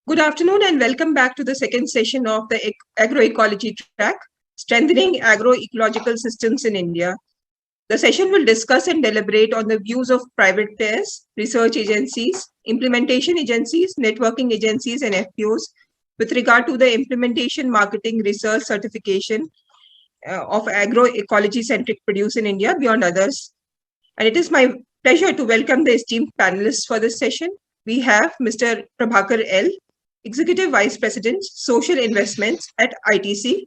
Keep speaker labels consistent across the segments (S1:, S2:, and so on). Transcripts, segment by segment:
S1: Good afternoon and welcome back to the second session of the Agroecology track, Strengthening Agroecological Systems in India. The session will discuss and deliberate on the views of private players, research agencies, implementation agencies, networking agencies, and FPOs with regard to the implementation, marketing, research, certification of agroecology-centric produce in India beyond others. And it is my pleasure to welcome the esteemed panelists for this session. We have Mr. Prabhakar L., Executive Vice President, Social Investments at ITC.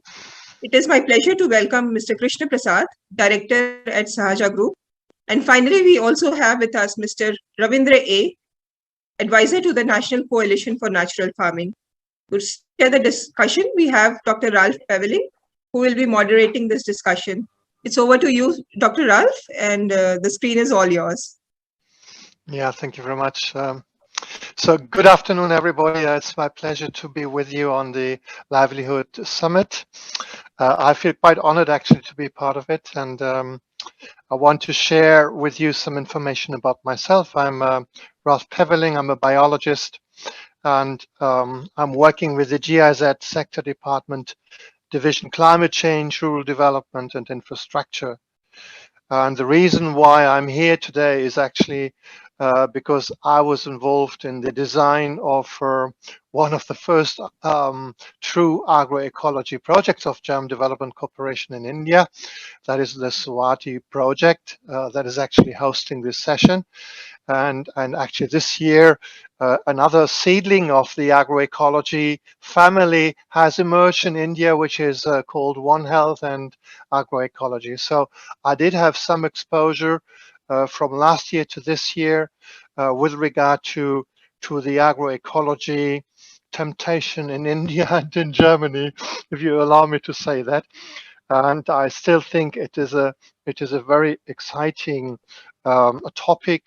S1: It is my pleasure to welcome Mr. Krishnaprasad, Director at Sahaja Group. And finally, we also have with us Mr. Ravindra A., Advisor to the National Coalition for Natural Farming. To share the discussion, we have Dr. Ralph Peveling, who will be moderating this discussion. It's over to you, Dr. Ralph, and the screen is all yours.
S2: Yeah, thank you very much. So good afternoon, everybody. It's my pleasure to be with you on the Livelihood Summit. I feel quite honored actually to be part of it, and I want to share with you some information about myself. I'm Ralph Peveling. I'm a biologist, and I'm working with the GIZ Sector Department, Division Climate Change, Rural Development and Infrastructure. And the reason why I'm here today is actually because I was involved in the design of one of the first true agroecology projects of German Development Corporation in India. That is the Swati project that is actually hosting this session. And actually this year, another seedling of the agroecology family has emerged in India, which is called One Health and Agroecology. So I did have some exposure from last year to this year with regard to the agroecology temptation in India and in Germany, if you allow me to say that. And I still think it is a very exciting topic,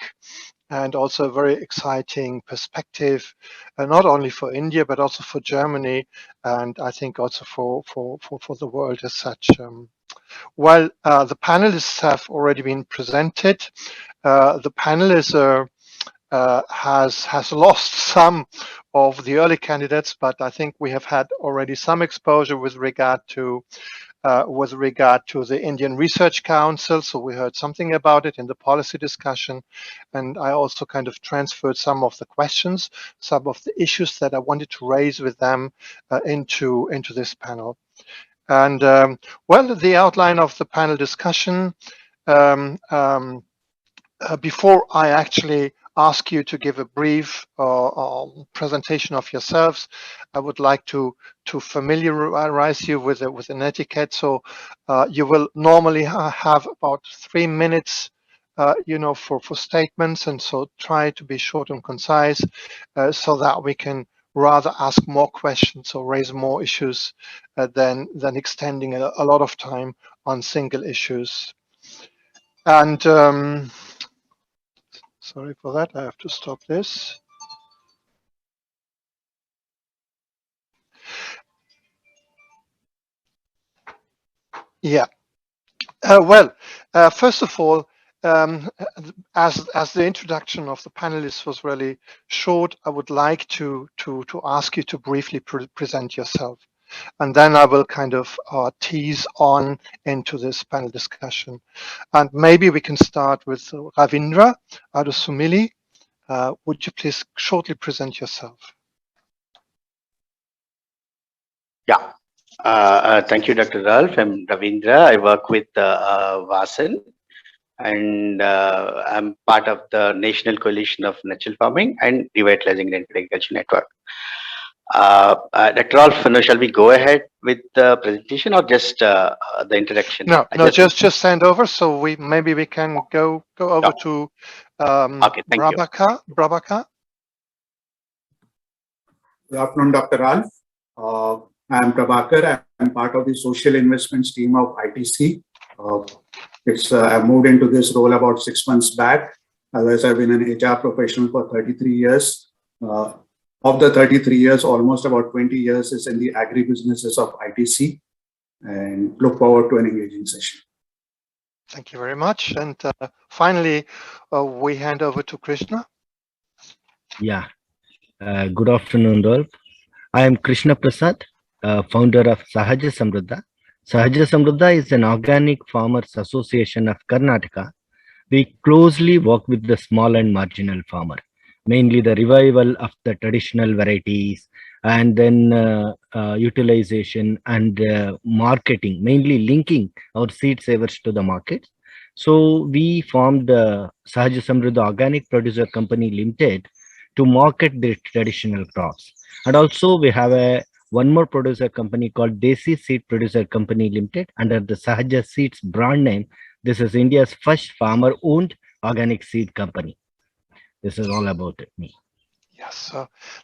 S2: and also a very exciting perspective, not only for India but also for Germany, and I think also for the world as such. Well, the panelists have already been presented. The panelists has lost some of the early candidates, but I think we have had already some exposure with regard to the Indian Research Council. So we heard something about it in the policy discussion, and I also kind of transferred some of the questions, some of the issues that I wanted to raise with them into this panel. And well, the outline of the panel discussion, before I actually ask you to give a brief presentation of yourselves, I would like to familiarize you with an etiquette. So you will normally have about 3 minutes, for statements, and so try to be short and concise, so that we can rather ask more questions or raise more issues than extending a lot of time on single issues. And sorry for that, I have to stop this. Yeah. Well, first of all, as the introduction of the panelists was really short, I would like to ask you to briefly present yourself, and then I will kind of tease on into this panel discussion. And maybe we can start with Ravindra Adusumilli. Would you please shortly present yourself?
S3: Yeah. Thank you, Dr. Ralph. I'm Ravindra. I work with Vasan, and I'm part of the National Coalition of Natural Farming and Revitalizing the Agriculture Network. Dr. Ralph, shall we go ahead with the presentation or just the introduction?
S2: No, just send over. So we can go over to
S3: okay,
S2: Prabhakar.
S4: Good afternoon, Dr. Ralph. I'm Prabhakar. I'm part of the social investments team of ITC. I moved into this role about 6 months back. Otherwise, I've been an HR professional for 33 years. Of the 33 years, almost about 20 years is in the agribusinesses of ITC, and look forward to an engaging session.
S2: Thank you very much. And finally, we hand over to Krishna.
S5: Yeah. Good afternoon, Ralph. I am Krishnaprasad, founder of Sahaja Samruddha. Sahaja Samruddha is an organic farmers association of Karnataka. We closely work with the small and marginal farmer, mainly the revival of the traditional varieties and then utilization and marketing, mainly linking our seed savers to the market. So we formed Sahaja Samruddha Organic Producer Company Limited to market the traditional crops. And also we have one more producer company called Desi Seed Producer Company Limited under the Sahaja Seeds brand name. This is India's first farmer-owned organic seed company. This is all about me.
S2: Yes,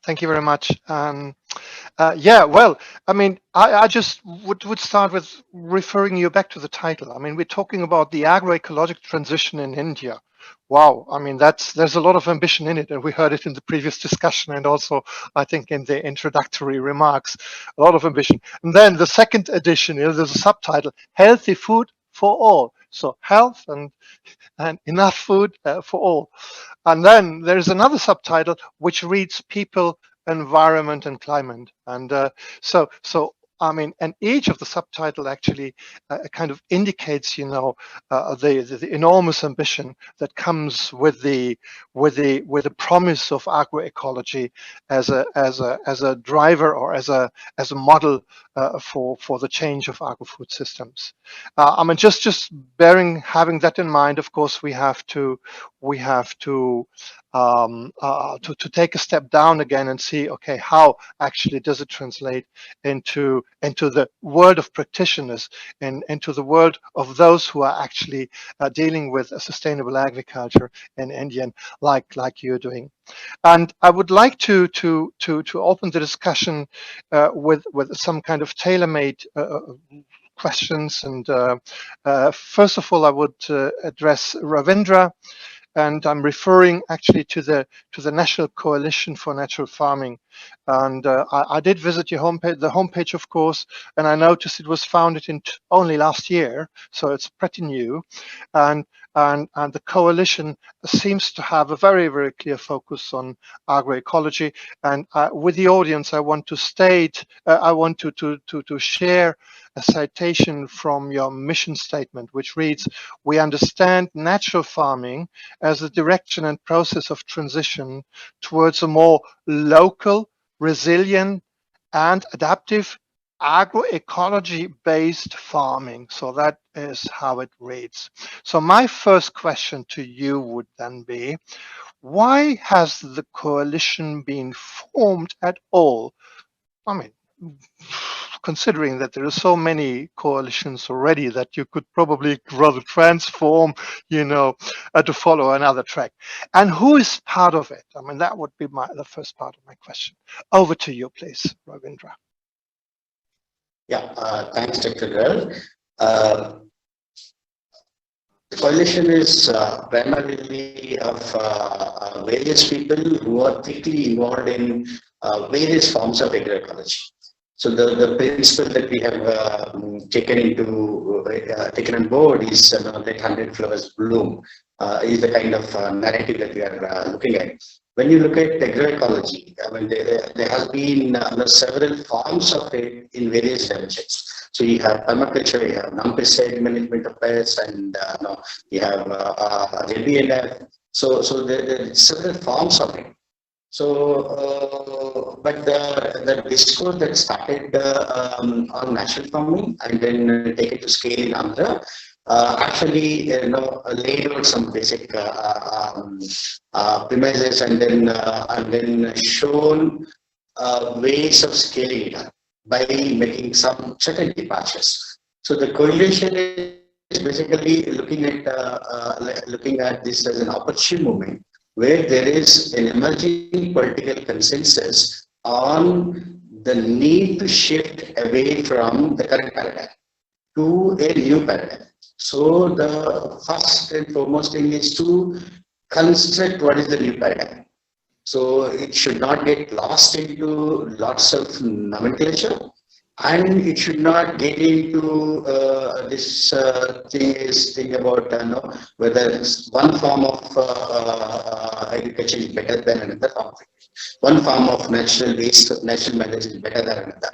S2: thank you very much. Yeah, well, I mean, I just would start with referring you back to the title. I mean, we're talking about the agroecological transition in India. Wow, I mean, there's a lot of ambition in it, and we heard it in the previous discussion, and also I think in the introductory remarks, a lot of ambition. And then the second edition, there's a subtitle: Healthy Food for All. So health and enough food for all. And then there's another subtitle which reads People, Environment and Climate. And so I mean, and each of the subtitle actually kind of indicates, you know, the enormous ambition that comes with the promise of agroecology as a driver or as a model for the change of agri-food systems. I mean, just having that in mind, of course, we have to take a step down again and see, okay, how actually does it translate into the world of practitioners and into the world of those who are actually dealing with a sustainable agriculture in India, like you're doing. And I would like to open the discussion with some kind of tailor-made questions. And first of all, I would address Ravindra, and I'm referring actually to the National Coalition for Natural Farming. And I did visit your homepage, the homepage, of course, and I noticed it was founded in only last year, so it's pretty new. And the coalition seems to have a very, very clear focus on agroecology. And with the audience, I want to state, I want to share a citation from your mission statement, which reads: "We understand natural farming as a direction and process of transition towards a more local, resilient, and adaptive agroecology-based farming." So that is how it reads. So my first question to you would then be, why has the coalition been formed at all? I mean, considering that there are so many coalitions already that you could probably rather transform, you know, to follow another track. And who is part of it? I mean, that would be the first part of my question. Over to you, please, Ravindra.
S3: Yeah, thanks, Dr. Ralph. The coalition is primarily of various people who are deeply involved in various forms of agroecology. So the principle that we have taken on board is let 100 flowers bloom is the kind of narrative that we are looking at. When you look at agroecology, I mean, there has been several forms of it in various dimensions. So you have permaculture, you have non-pesticide management of pests, and you have JBNF. So there are several forms of it. So, but the discourse that started on natural farming and then take it to scale in Andhra, actually, laid out some basic premises and then shown ways of scaling it up by making some certain departures. So the coalition is basically looking at this as an opportune moment where there is an emerging political consensus on the need to shift away from the current paradigm to a new paradigm. So the first and foremost thing is to construct what is the new paradigm. So it should not get lost into lots of nomenclature, and it should not get into this thing about whether one form of agriculture is better than another form.
S6: one form of natural waste, natural methods is better than another.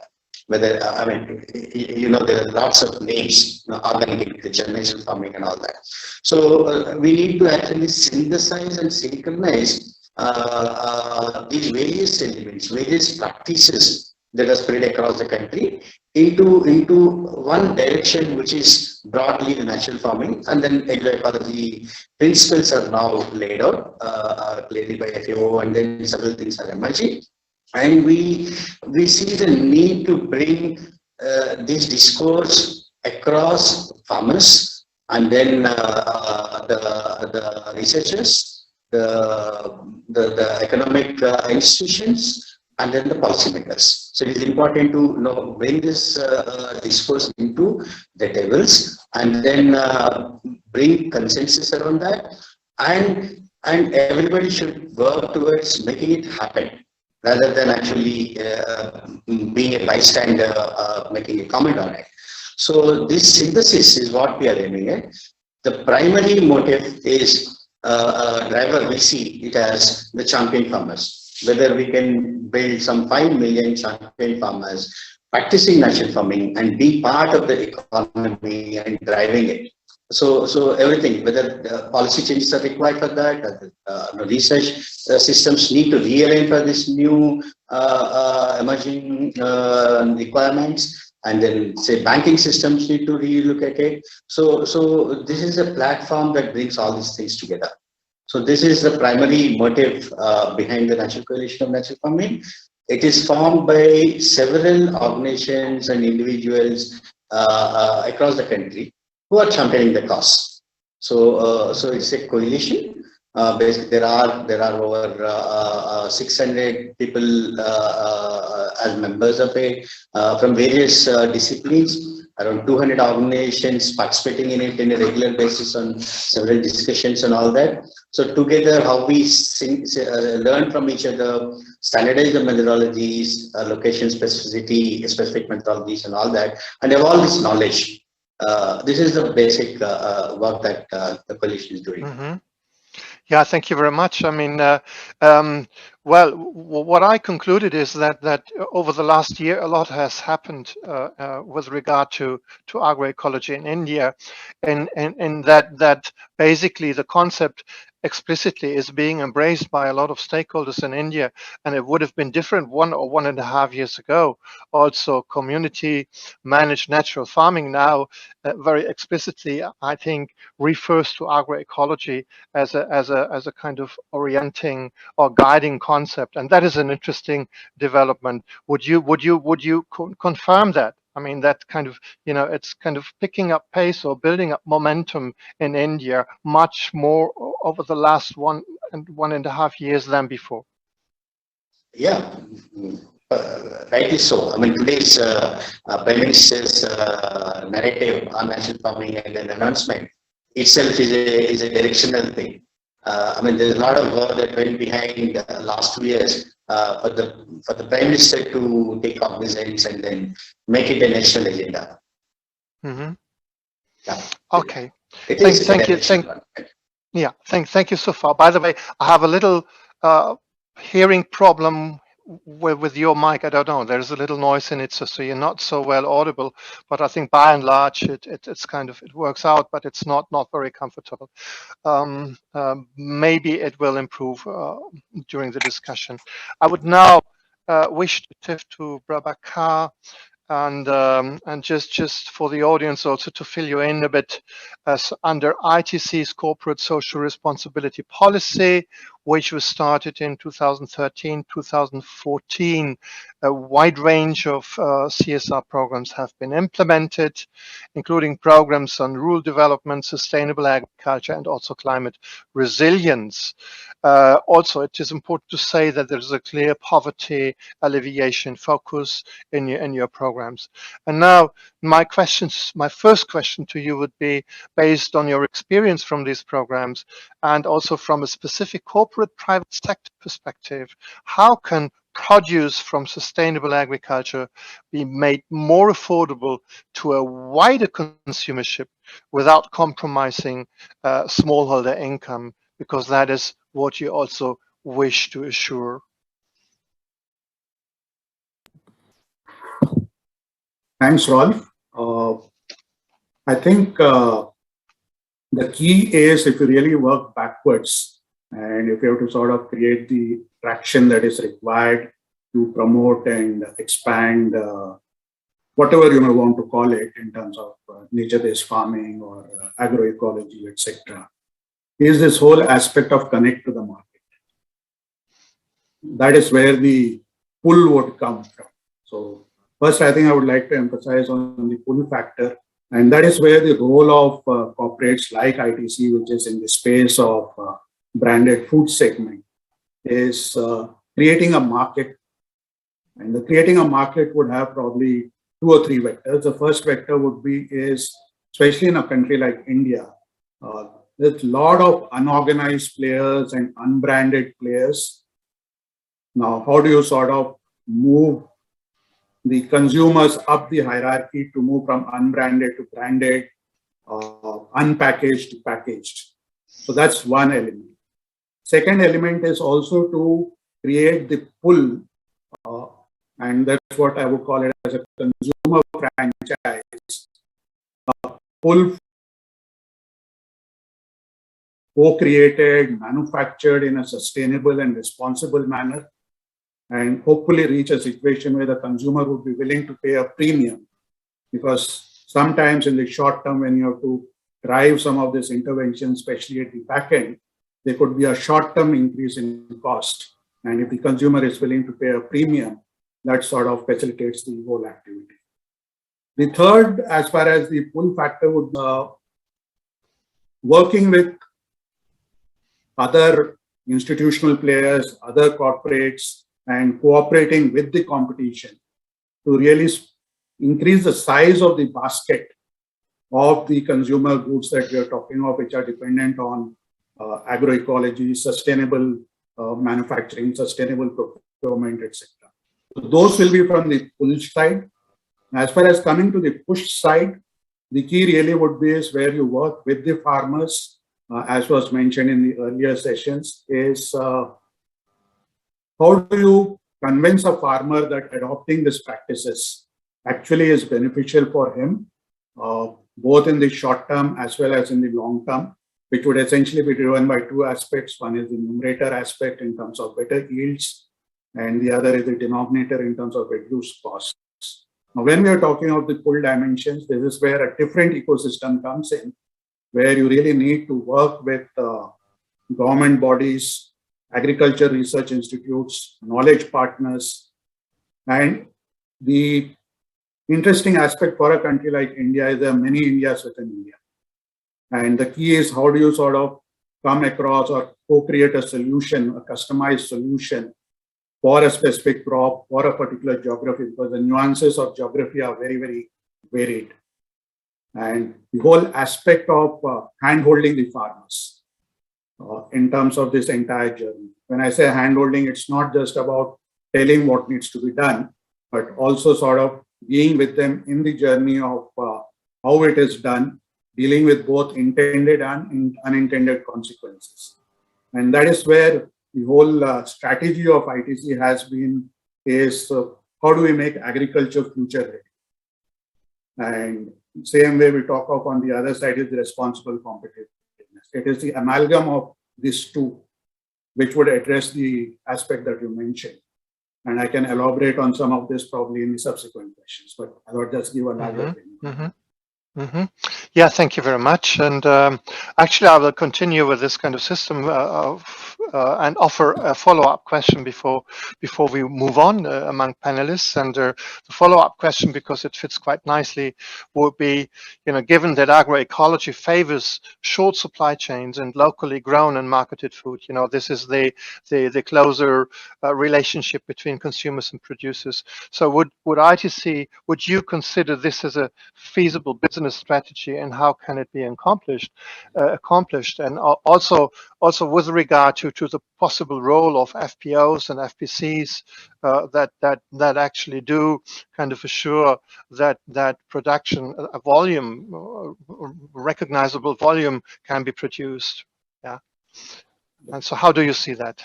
S6: Whether, I mean, there are lots of names, organic agriculture, natural farming and all that. So we need to actually synthesize and synchronize these various elements, various practices that are spread across the country into one direction, which is broadly the natural farming, and then agroecology principles are now laid out clearly by FAO, and then several things are emerging. And we see the need to bring this discourse across farmers, and then the researchers, the economic institutions, and then the policymakers. So it is important to bring this discourse into the tables, and then bring consensus around that, and everybody should work towards making it happen, rather than actually being a bystander, making a comment on it. So this synthesis is what we are aiming at. The primary motive is driver. We see it as the champion farmers. Whether we can build some 5 million champion farmers practicing natural farming and be part of the economy and driving it. So everything, whether policy changes are required for that, research systems need to realign for this new emerging requirements, and then say banking systems need to relook at it. So this is a platform that brings all these things together. So this is the primary motive behind the National Coalition of Natural Farming. It is formed by several organizations and individuals across the country who are championing the cause. So it's a coalition. Basically, there are over 600 people as members of it from various disciplines. Around 200 organizations participating in it in a regular basis on several discussions and all that. So together, how we learn from each other, standardize the methodologies, location specificity, specific methodologies and all that, and evolve this knowledge. This is the basic work that the coalition is doing.
S2: Mm-hmm. Yeah, thank you very much. I mean, well, what I concluded is that over the last year, a lot has happened with regard to agroecology in India, and that basically the concept explicitly is being embraced by a lot of stakeholders in India, and it would have been different 1 or 1.5 years ago. Also, community managed natural farming now very explicitly, I think, refers to agroecology as a kind of orienting or guiding concept, and that is an interesting development. Would you confirm that? I mean, that kind of, it's kind of picking up pace or building up momentum in India much more over the last 1.5 years than before.
S6: Yeah, rightly so. I mean, today's Prime Minister's narrative on natural farming and an announcement itself is a directional thing. I mean, there's a lot of work that went behind last 2 years for the Prime Minister to take cognizance and then make it a national agenda.
S2: Mm-hmm.
S6: Yeah.
S2: Okay.
S6: Thank
S2: you. Thank you so far. By the way, I have a little hearing problem with your mic. I don't know. There's a little noise in it, so you're not so well audible. But I think by and large, it's kind of, it works out, but it's not very comfortable. Maybe it will improve during the discussion. I would now wish to shift to Prabhakar, and just for the audience also to fill you in a bit, under ITC's corporate social responsibility policy, which was started in 2013, 2014, a wide range of CSR programs have been implemented, including programs on rural development, sustainable agriculture, and also climate resilience. Also, it is important to say that there is a clear poverty alleviation focus in your programs. And now, my first question to you would be, based on your experience from these programs and also from a specific corporate private sector perspective, how can produce from sustainable agriculture be made more affordable to a wider consumership without compromising smallholder income, because that is what you also wish to assure?
S4: Thanks, Rolf. I think the key is if you really work backwards and if you have to sort of create the traction that is required to promote and expand whatever you may want to call it in terms of nature-based farming or agroecology, etc., is this whole aspect of connect to the market. That is where the pull would come from. So first, I think I would like to emphasize on the pull factor, and that is where the role of corporates like ITC, which is in the space of branded food segment, is creating a market. And the creating a market would have probably 2 or 3 vectors. The first vector would be especially in a country like India, there's a lot of unorganized players and unbranded players. Now, how do you sort of move the consumers up the hierarchy to move from unbranded to branded, unpackaged to packaged? So that's one element. Second element is also to create the pull, and that's what I would call it as a consumer franchise, pull co-created, manufactured in a sustainable and responsible manner, and hopefully reach a situation where the consumer would be willing to pay a premium. Because sometimes in the short term, when you have to drive some of this intervention, especially at the back end, there could be a short-term increase in cost. And if the consumer is willing to pay a premium, that sort of facilitates the whole activity. The third, as far as the pull factor, would be working with other institutional players, other corporates, and cooperating with the competition to really increase the size of the basket of the consumer goods that we are talking of, which are dependent on agroecology, sustainable manufacturing, sustainable procurement, etc. So those will be from the pull side. As far as coming to the push side, the key really would be is where you work with the farmers, as was mentioned in the earlier sessions, is how do you convince a farmer that adopting these practices actually is beneficial for him, both in the short term as well as in the long term, which would essentially be driven by 2 aspects. One is the numerator aspect in terms of better yields, and the other is the denominator in terms of reduced costs. Now, when we are talking of the pull dimensions, this is where a different ecosystem comes in, where you really need to work with government bodies, agriculture research institutes, knowledge partners. And the interesting aspect for a country like India is there are many Indias within India. And the key is how do you sort of come across or co-create a solution, a customized solution for a specific crop, for a particular geography, because the nuances of geography are very, very varied. And the whole aspect of hand-holding the farmers in terms of this entire journey. When I say hand-holding, it's not just about telling what needs to be done, but also sort of being with them in the journey of how it is done, dealing with both intended and unintended consequences. And that is where the whole strategy of ITC has been is how do we make agriculture future ready? And same way we talk of on the other side is the responsible competitiveness. It is the amalgam of these two which would address the aspect that you mentioned. And I can elaborate on some of this probably in the subsequent questions, but I will just give a larger thing.
S2: Yeah, thank you very much. And actually, I will continue with this kind of system and offer a follow-up question before we move on among panelists. And the follow-up question, because it fits quite nicely, would be, given that agroecology favors short supply chains and locally grown and marketed food, this is the closer relationship between consumers and producers. So would ITC, would you consider this as a feasible business strategy, and how can it be accomplished? And also with regard to the possible role of FPOs and FPCs that actually do kind of assure that production volume, recognizable volume, can be produced. Yeah. And so, how do you see that?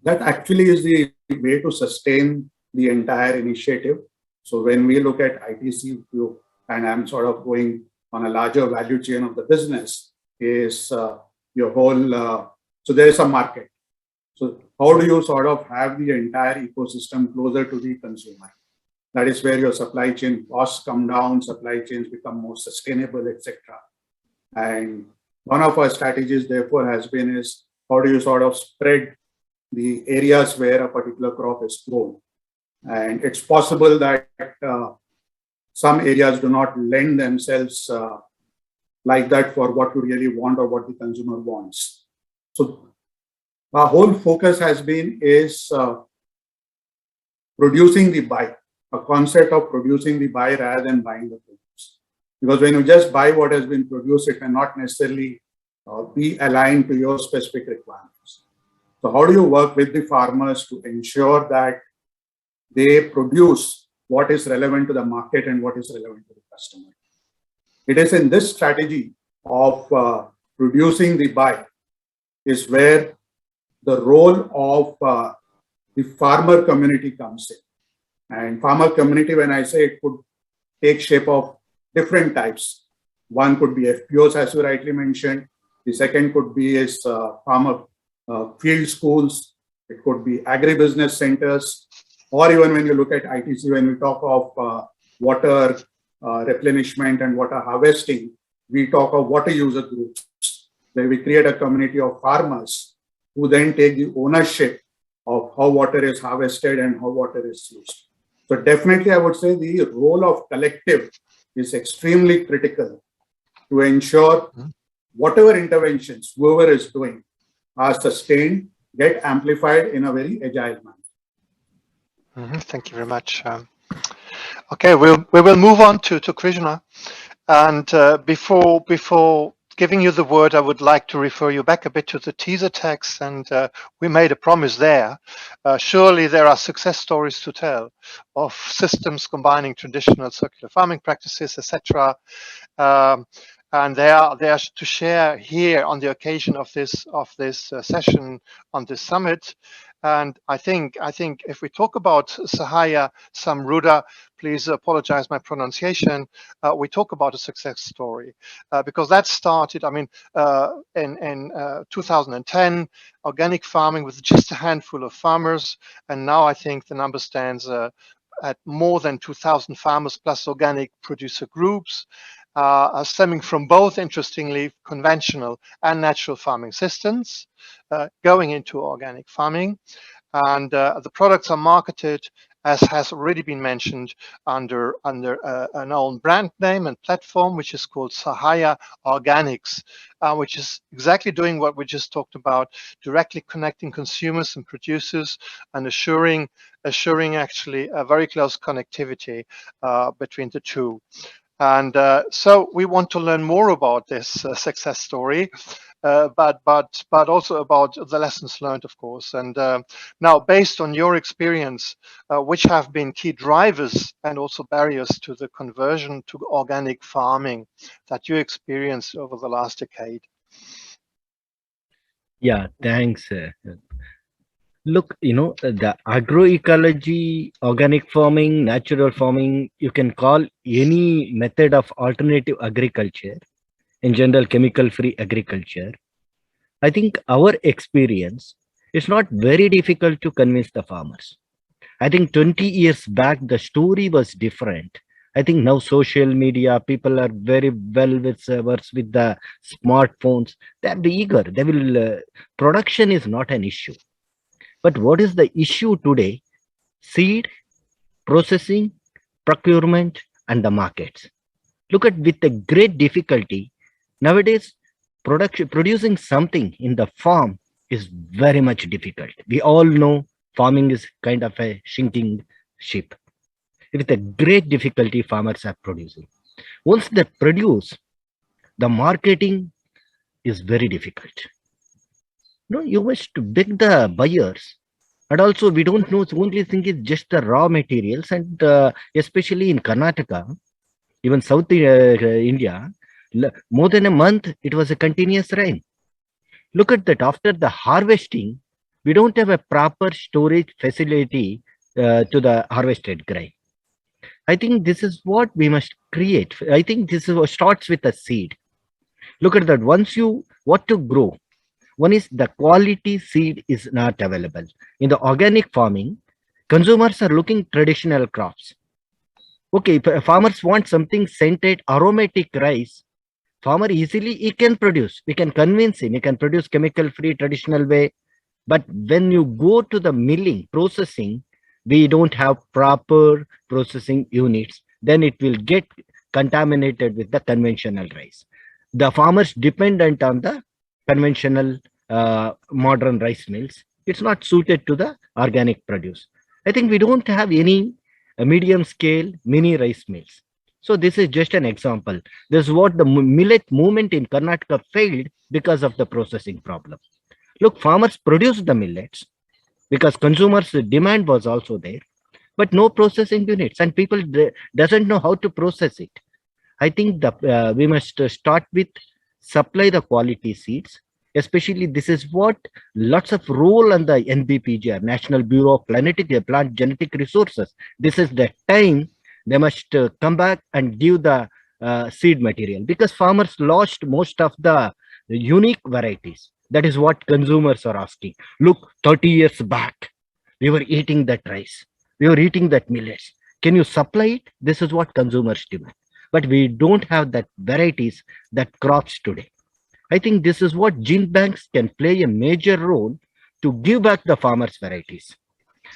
S4: That actually is the way to sustain the entire initiative. So when we look at ITC, and I'm sort of going on a larger value chain of the business, is your whole, so there is a market. So how do you sort of have the entire ecosystem closer to the consumer? That is where your supply chain costs come down, supply chains become more sustainable, etc. And one of our strategies, therefore, has been is how do you sort of spread the areas where a particular crop is grown? And it's possible that some areas do not lend themselves like that for what you really want or what the consumer wants. So our whole focus has been is producing the buy, a concept of producing the buy rather than buying the produce. Because when you just buy what has been produced, it may not necessarily be aligned to your specific requirements. So how do you work with the farmers to ensure that they produce what is relevant to the market and what is relevant to the customer? It is in this strategy of producing the buy is where the role of the farmer community comes in. And farmer community, when I say, it could take shape of different types. One could be FPOs, as you rightly mentioned. The second could be is farmer field schools. It could be agribusiness centers. Or even when you look at ITC, when we talk of water replenishment and water harvesting, we talk of water user groups, where we create a community of farmers who then take the ownership of how water is harvested and how water is used. So definitely, I would say the role of collective is extremely critical to ensure whatever interventions whoever is doing are sustained, get amplified in a very agile manner.
S2: Thank you very much. Okay, we will move on to Krishna. And before giving you the word, I would like to refer you back a bit to the teaser text, and we made a promise there. Surely there are success stories to tell of systems combining traditional circular farming practices, etc. And they are to share here on the occasion of this session on this summit. And I think if we talk about Sahaya Samruddha, please apologize my pronunciation, we talk about a success story because that started, I mean, in 2010, organic farming with just a handful of farmers, and now I think the number stands at more than 2,000 farmers plus organic producer groups, stemming from both, interestingly, conventional and natural farming systems, going into organic farming. And the products are marketed, as has already been mentioned, under an own brand name and platform, which is called Sahaya Organics, which is exactly doing what we just talked about, directly connecting consumers and producers and assuring actually a very close connectivity between the two. And so we want to learn more about this success story, but also about the lessons learned, of course. And now, based on your experience, which have been key drivers and also barriers to the conversion to organic farming that you experienced over the last decade?
S5: Yeah, thanks. Look, the agroecology, organic farming, natural farming, you can call any method of alternative agriculture, in general, chemical-free agriculture. I think our experience is not very difficult to convince the farmers. I think 20 years back, the story was different. I think now social media, people are very well versed with the smartphones. They're eager. They will, production is not an issue. But what is the issue today? Seed, processing, procurement, and the markets. Look at with a great difficulty. Nowadays, producing something in the farm is very much difficult. We all know farming is kind of a sinking ship. With a great difficulty, farmers are producing. Once they produce, the marketing is very difficult. You must beg the buyers. And also, we don't know, the only thing is just the raw materials. And especially in Karnataka, even South India, more than a month, it was a continuous rain. Look at that. After the harvesting, we don't have a proper storage facility to the harvested grain. I think this is what we must create. I think this is what starts with a seed. Look at that. Once you what to grow, one is the quality seed is not available. In the organic farming, consumers are looking traditional crops. Okay, if farmers want something scented, aromatic rice, farmer easily he can produce. We can convince him. He can produce chemical-free, traditional way. But when you go to the milling, processing, we don't have proper processing units. Then it will get contaminated with the conventional rice. The farmers dependent on the conventional modern rice mills. It's not suited to the organic produce. I think we don't have any medium scale mini rice mills. So this is just an example. This is what the millet movement in Karnataka failed because of the processing problem. Look, farmers produced the millets because consumers' demand was also there, but no processing units, and people doesn't know how to process it. I think we must start with supply the quality seeds. Especially, this is what lots of role on the NBPGR, National Bureau of Plant Genetic Resources. This is the time they must come back and give the seed material, because farmers lost most of the unique varieties. That is what consumers are asking. Look, 30 years back, we were eating that rice. We were eating that millets. Can you supply it? This is what consumers demand. But we don't have that varieties, that crops today. I think this is what gene banks can play a major role to give back the farmers' varieties.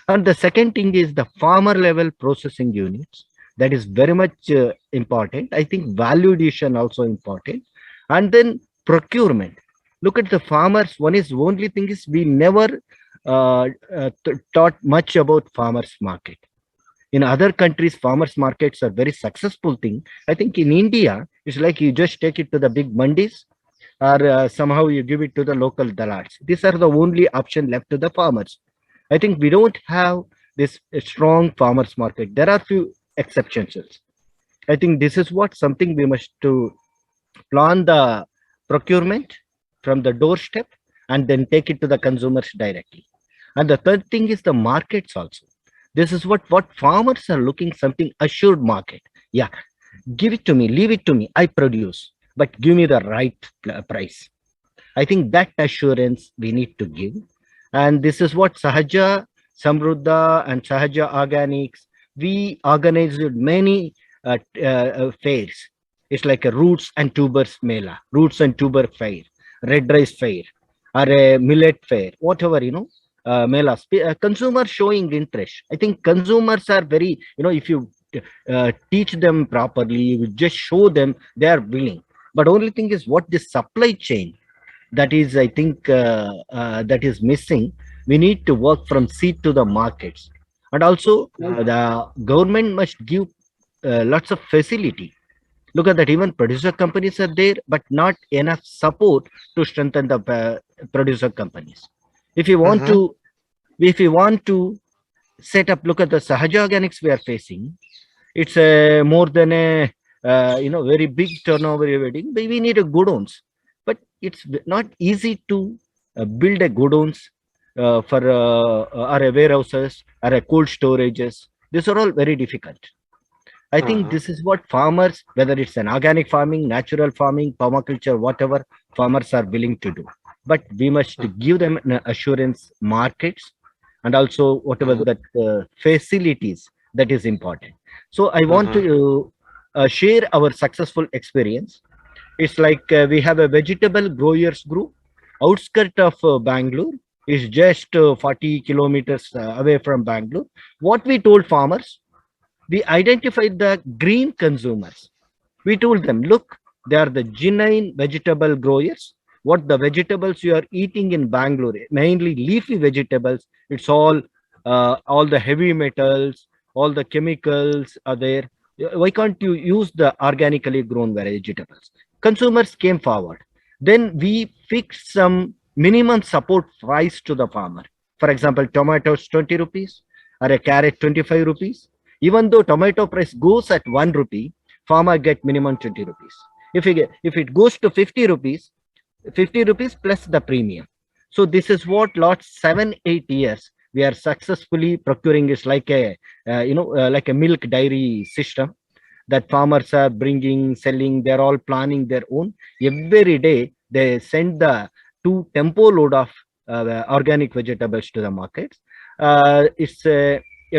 S5: And the second thing is the farmer level processing units. That is very much important. I think value addition also important. And then procurement. Look at the farmers. One is only thing is we never taught much about farmers market. In other countries, farmers markets are very successful thing. I think in India, it's like you just take it to the big mandis, or somehow you give it to the local dalals. These are the only option left to the farmers. I think we don't have this strong farmers market. There are few exceptions. I think this is what something we must to plan the procurement from the doorstep and then take it to the consumers directly. And the third thing is the markets also. This is what farmers are looking, something assured market. Yeah, give it to me, leave it to me, I produce, but give me the right price. I think that assurance we need to give. And this is what Sahaja Samruddha and Sahaja Organics, we organized many fairs. It's like a roots and tubers mela, roots and tuber fair, red rice fair, or a millet fair, whatever, melas. Consumers showing interest. I think consumers are very, if you teach them properly, you just show them, they are willing. But only thing is what the supply chain, that is, I think, that is missing. We need to work from seed to the markets. And also the government must give lots of facility. Look at that, even producer companies are there, but not enough support to strengthen the producer companies. If you want to set up, look at the Sahaja Organics we are facing. It's more than a very big turnover wedding. We need a godowns, but it's not easy to build a godowns for or a warehouses or a cold storages. These are all very difficult. I think this is what farmers, whether it's an organic farming, natural farming, permaculture, whatever, farmers are willing to do. But we must give them an assurance markets, and also whatever that facilities, that is important. So I want to share our successful experience. It's like we have a vegetable growers group, outskirt of Bangalore, is just 40 kilometers away from Bangalore. What we told farmers, we identified the green consumers. We told them, look, they are the genuine vegetable growers. What the vegetables you are eating in Bangalore, mainly leafy vegetables, it's all the heavy metals, all the chemicals are there. Why can't you use the organically grown vegetables? Consumers came forward. Then we fixed some minimum support price to the farmer. For example, tomatoes 20 rupees or a carrot 25 rupees. Even though tomato price goes at 1 rupee, farmer get minimum 20 rupees. If it goes to 50 rupees plus the premium. So this is what last 7-8 years we are successfully procuring is like a like a milk dairy system that farmers are bringing, selling. They're all planning their own. Every day they send the 2 tempo load of organic vegetables to the markets. It's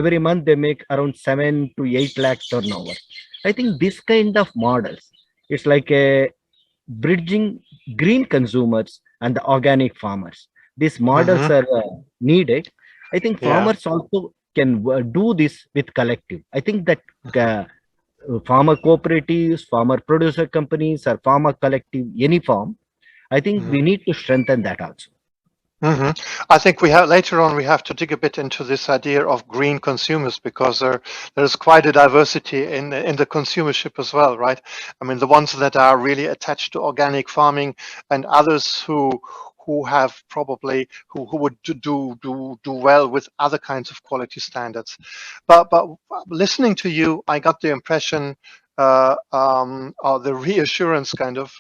S5: every month they make around 7 to 8 lakh turnover. I think this kind of models, it's like a bridging green consumers and the organic farmers. These models are needed. I think
S2: Yeah.
S5: farmers also can do this with collective. I think that farmer cooperatives, farmer producer companies, or farmer collective, any form, I think we need to strengthen that also.
S2: I think we have later on we have to dig a bit into this idea of green consumers, because there's quite a diversity in the consumership as well, right? I mean, the ones that are really attached to organic farming, and others who have probably who would do well with other kinds of quality standards. But listening to you, I got the impression or the reassurance kind of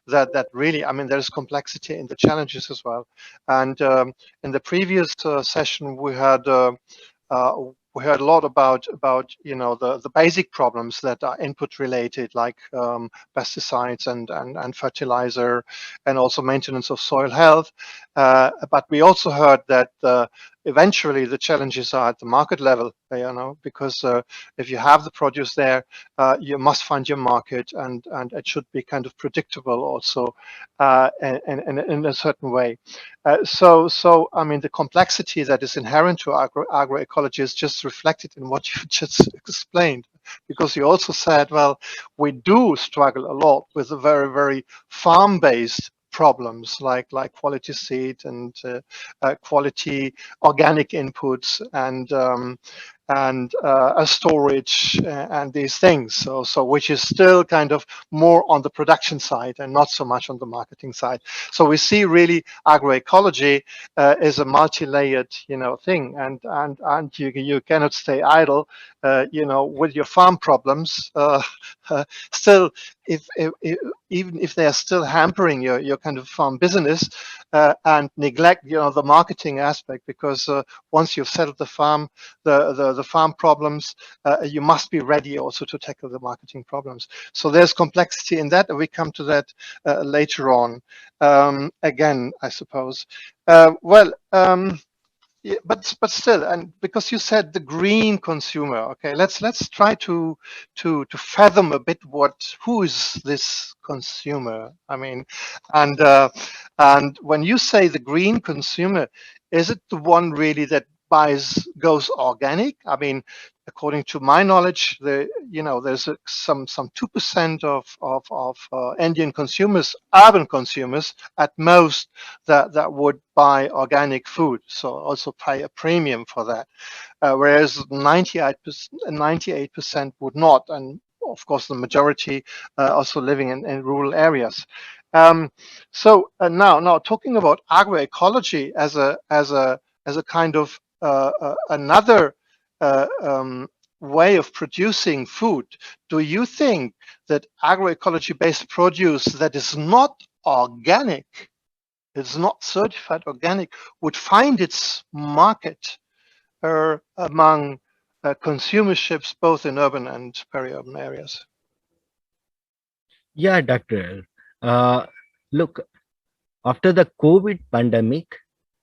S2: that really, I mean, there's complexity in the challenges as well. And in the previous session, we had a lot about the basic problems that are input related, like pesticides and fertilizer, and also maintenance of soil health. But we also heard that eventually the challenges are at the market level, because if you have the produce there, you must find your market, and it should be kind of predictable also in a certain way. So I mean, the complexity that is inherent to agroecology is just reflected in what you just explained, because you also said, well, we do struggle a lot with the very, very farm-based problems like quality seed and quality organic inputs and storage and these things. So which is still kind of more on the production side and not so much on the marketing side. So we see really agroecology is a multi-layered thing, and you cannot stay idle with your farm problems. Still, even if they are still hampering your kind of farm business, and neglect the marketing aspect, because once you've settled the farm, the farm problems, you must be ready also to tackle the marketing problems. So there's complexity in that, and we come to that later on. Again, I suppose. Yeah, but still, and because you said the green consumer, okay, let's try to fathom a bit who is this consumer. I mean, and when you say the green consumer, is it the one really that goes organic? I mean, according to my knowledge, there's some 2% of Indian consumers, urban consumers at most, that would buy organic food, so also pay a premium for that, whereas 98% would not, and of course the majority also living in rural areas. So now talking about agroecology as a kind of another way of producing food, do you think that agroecology-based produce that is not organic, it's not certified organic, would find its market among consumerships both in urban and peri-urban areas?
S5: Yeah, Dr. Look, after the COVID pandemic,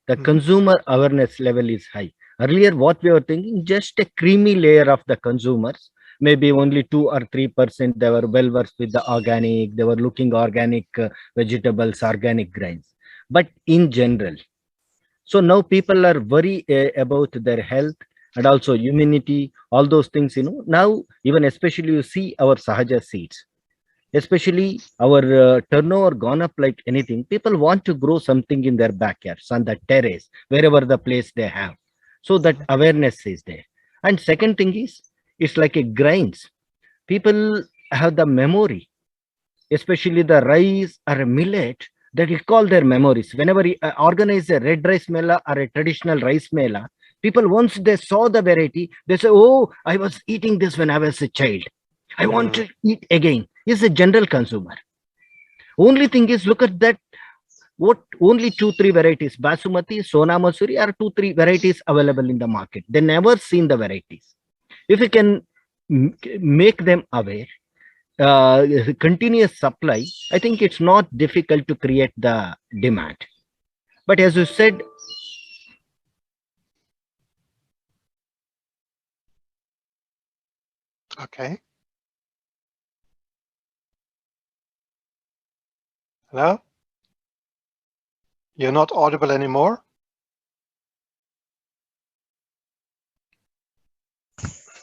S5: the consumer awareness level is high. Earlier, what we were thinking, just a creamy layer of the consumers, maybe only 2 or 3%, they were well versed with the organic, they were looking organic vegetables, organic grains. But in general, so now people are worried about their health and also immunity, all those things, Now, even especially you see our Sahaja seeds, especially our turnover gone up like anything. People want to grow something in their backyards, on the terrace, wherever the place they have. So that awareness is there. And second thing is, it's like a grains. People have the memory, especially the rice or a millet, that recall their memories. Whenever you organize a red rice mela or a traditional rice mela, people, once they saw the variety, they say, oh, I was eating this when I was a child. I want to eat again. Is a general consumer. Only thing is, look at that what only 2-3 varieties, Basmati, Sona Masuri, are 2-3 varieties available in the market. They never seen the varieties. If we can make them aware, continuous supply, I think it's not difficult to create the demand. But as you said,
S2: Okay. Hello? You're not audible anymore?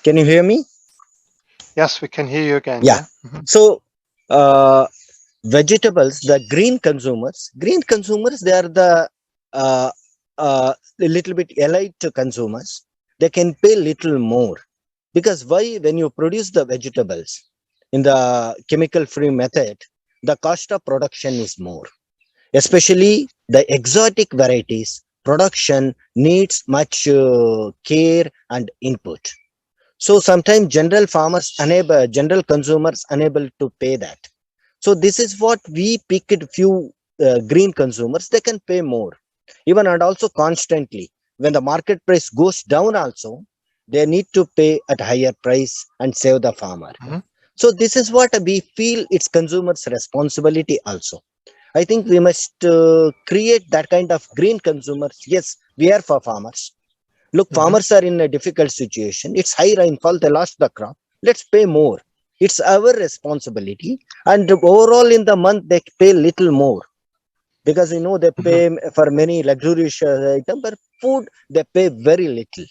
S7: Can you hear me?
S2: Yes, we can hear you again.
S7: Yeah.
S2: Mhm.
S7: So, vegetables, the green consumers, they are the a little bit elite consumers. They can pay little more because why? When you produce the vegetables in the chemical-free method, the cost of production is more. Especially the exotic varieties, production needs much care and input. So sometimes general consumers unable to pay that. So this is what we picked few green consumers, they can pay more. Even and also constantly, when the market price goes down also, they need to pay at higher price and save the farmer.
S2: Mhm.
S7: So this is what we feel it's consumers' responsibility also. I think we must create that kind of green consumers. Yes, we are for farmers. Look,
S2: Mhm.
S7: farmers are in a difficult situation. It's high rainfall, they lost the crop. Let's pay more. It's our responsibility. And overall in the month, they pay little more. Because you know they pay for many luxurious items, but food they pay very little.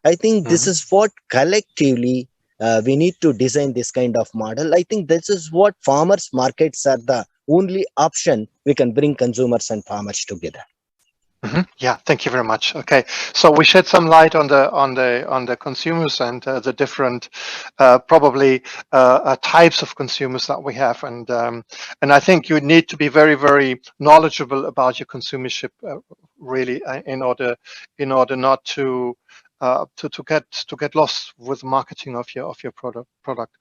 S7: I think this
S2: Mhm.
S7: is what collectively we need to design this kind of model. I think this is what farmers markets are the only option we can bring consumers and farmers together.
S2: Yeah, thank you very much. Okay, so we shed some light on the consumers and the different probably types of consumers that we have, and I think you need to be very, very knowledgeable about your consumership really in order not to get lost with marketing of your product.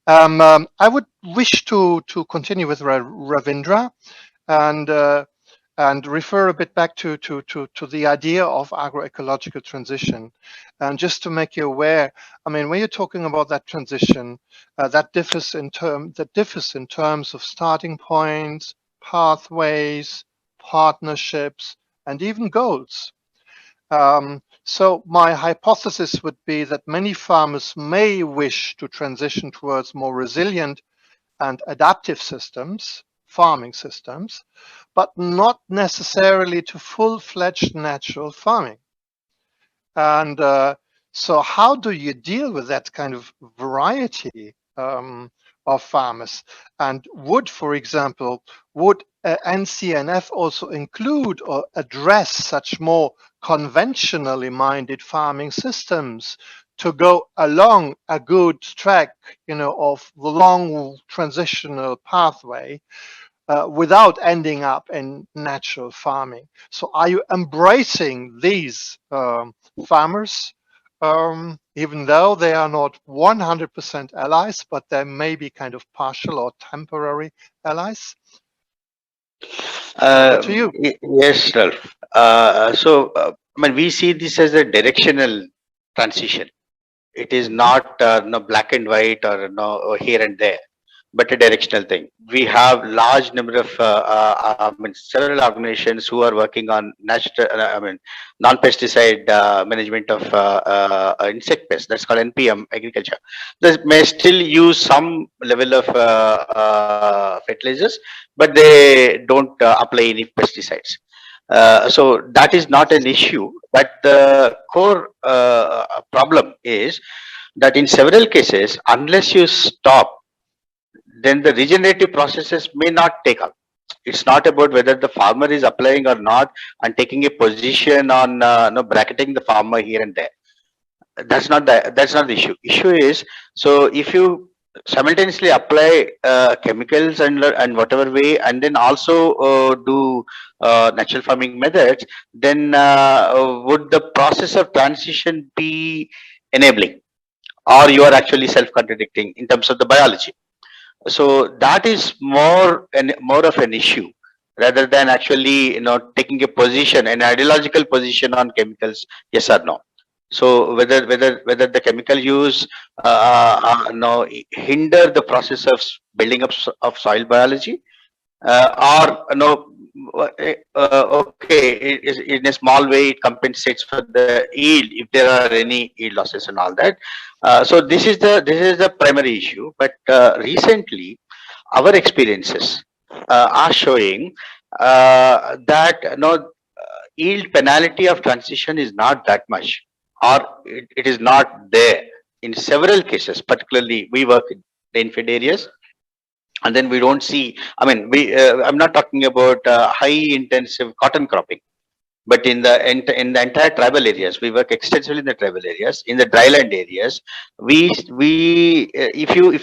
S2: I would wish to continue with Ravindra and refer a bit back to the idea of agroecological transition. And just to make you aware, I mean, when you're talking about that transition, that differs in terms of starting points, pathways, partnerships, and even goals. So my hypothesis would be that many farmers may wish to transition towards more resilient and adaptive systems, farming systems, but not necessarily to full-fledged natural farming. And so how do you deal with that kind of variety of farmers? And would, for example, NCNF also include or address such more conventionally minded farming systems to go along a good track, of the long transitional pathway without ending up in natural farming? So are you embracing these farmers, even though they are not 100% allies, but they may be kind of partial or temporary allies? Over to you.
S3: Yes, Ralph. I mean, we see this as a directional transition. It is not no black and white or no here and there, but a directional thing. We have large number of, I mean, several organizations who are working on natural, I mean, non-pesticide management of insect pests. That's called NPM agriculture. They may still use some level of fertilizers, but they don't apply any pesticides. So that is not an issue, but the core problem is that in several cases, unless you stop, then the regenerative processes may not take up. It's not about whether the farmer is applying or not and taking a position on no, bracketing the farmer here and there. That's not the issue. Issue is, so if you simultaneously apply chemicals and whatever way, and then also do natural farming methods, then would the process of transition be enabling, or you are actually self-contradicting in terms of the biology? So that is more of an issue. rather than actually taking a position, an ideological position on chemicals, yes or no. So whether the chemical use hinder the process of building up of soil biology, or okay, in a small way it compensates for the yield if there are any yield losses and all that. So this is the primary issue. But recently our experiences are showing that yield penalty of transition is not that much, or it is not there in several cases. Particularly we work in rain-fed areas, and then we don't see, I mean, I'm not talking about high intensive cotton cropping, but in the entire tribal areas, we work extensively in the tribal areas, in the dryland areas. If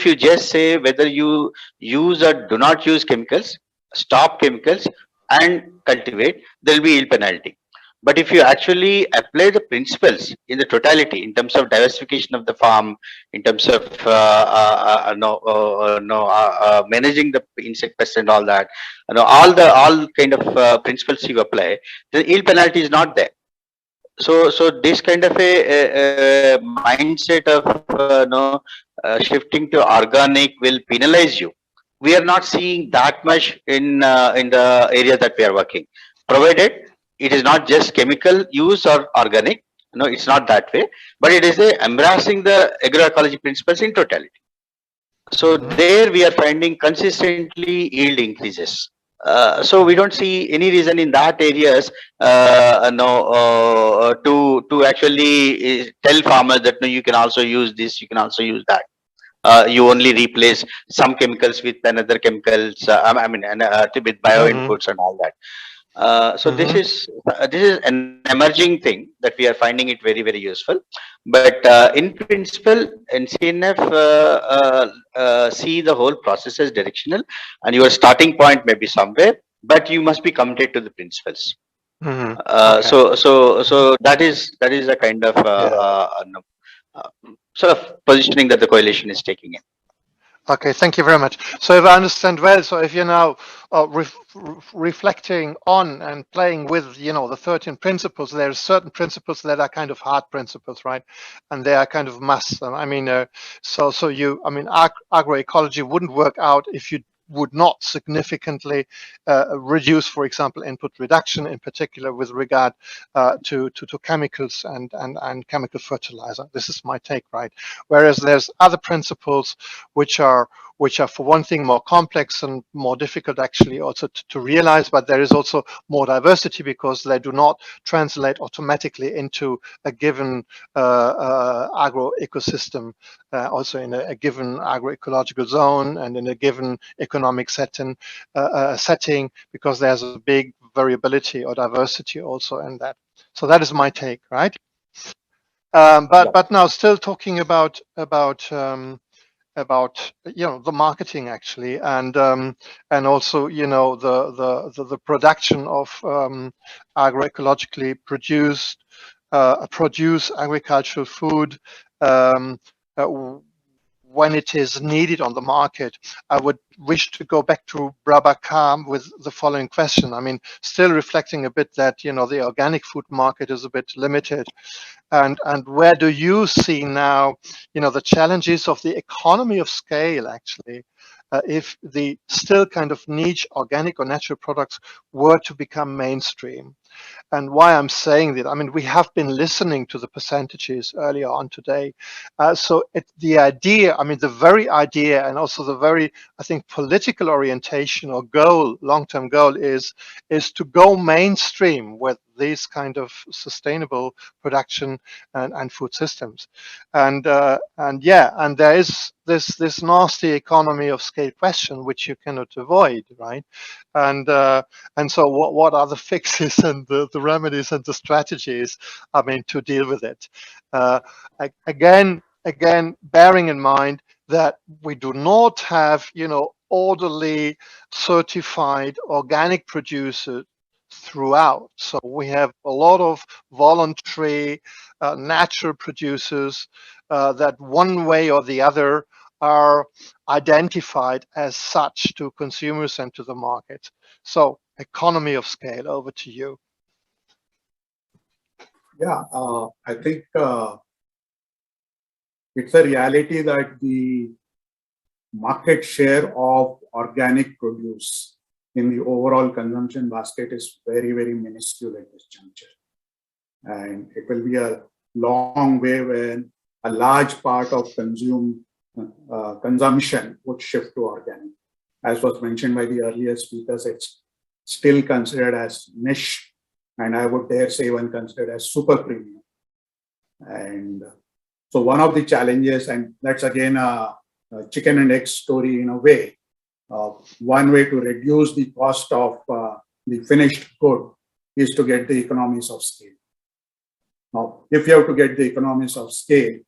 S3: you just say whether you use or do not use chemicals, stop chemicals and cultivate, there will be yield penalty. But if you actually apply the principles in the totality, in terms of diversification of the farm, in terms of managing the insect pests and all that, all kind of principles you apply, the yield penalty is not there. So this kind of a mindset of shifting to organic will penalize you. We are not seeing that much in the area that we are working, provided it is not just chemical use or organic. No, it's not that way, but it is embracing the agroecology principles in totality. So there we are finding consistently yield increases. So we don't see any reason in that areas to actually tell farmers that no, you can also use this, you can also use that. You only replace some chemicals with another chemicals. I mean, with bio inputs and all that. So this is an emerging thing that we are finding it very, very useful. But in principle, NCNF see the whole process as directional, and your starting point may be somewhere, but you must be committed to the principles.
S2: Okay.
S3: So that is a kind of sort of positioning that the coalition is taking in.
S2: Okay, thank you very much. So if I understand well, so if you're now reflecting on and playing with, the 13 principles, there are certain principles that are kind of hard principles, right? And they are kind of must. I mean, agroecology wouldn't work out if you would not significantly reduce, for example, input reduction, in particular with regard to chemicals and chemical fertilizer. This is my take, right? Whereas there's other principles which are for one thing more complex and more difficult actually also to realize, but there is also more diversity because they do not translate automatically into a given agro ecosystem, also in a given agroecological zone and in a given economic setting, because there's a big variability or diversity also in that. So that is my take, right? But now still talking about the marketing actually, and also the production of agroecologically produce agricultural food when it is needed on the market. I would wish to go back to Prabhakar with the following question. I mean, still reflecting a bit that the organic food market is a bit limited, and where do you see now the challenges of the economy of scale actually, if the still kind of niche organic or natural products were to become mainstream? And why I'm saying that, I mean, we have been listening to the percentages earlier on today. The idea, I mean, the very idea and also the very, I think, political orientation or goal, long-term goal is to go mainstream with these kind of sustainable production and food systems. And there is this nasty economy of scale question, which you cannot avoid, right? And so what are the fixes and the remedies and the strategies, I mean, to deal with it? Again, bearing in mind that we do not have, orderly certified organic producers throughout. So we have a lot of voluntary natural producers that one way or the other are identified as such to consumers and to the market. So economy of scale. Over to you.
S4: Yeah, I think it's a reality that the market share of organic produce in the overall consumption basket is very, very minuscule at this juncture. And it will be a long way when a large part of consumption would shift to organic. As was mentioned by the earlier speakers, it's still considered as niche, and I would dare say even considered as super premium. And so one of the challenges, and that's again a chicken and egg story in a way, one way to reduce the cost of the finished good is to get the economies of scale. Now, if you have to get the economies of scale,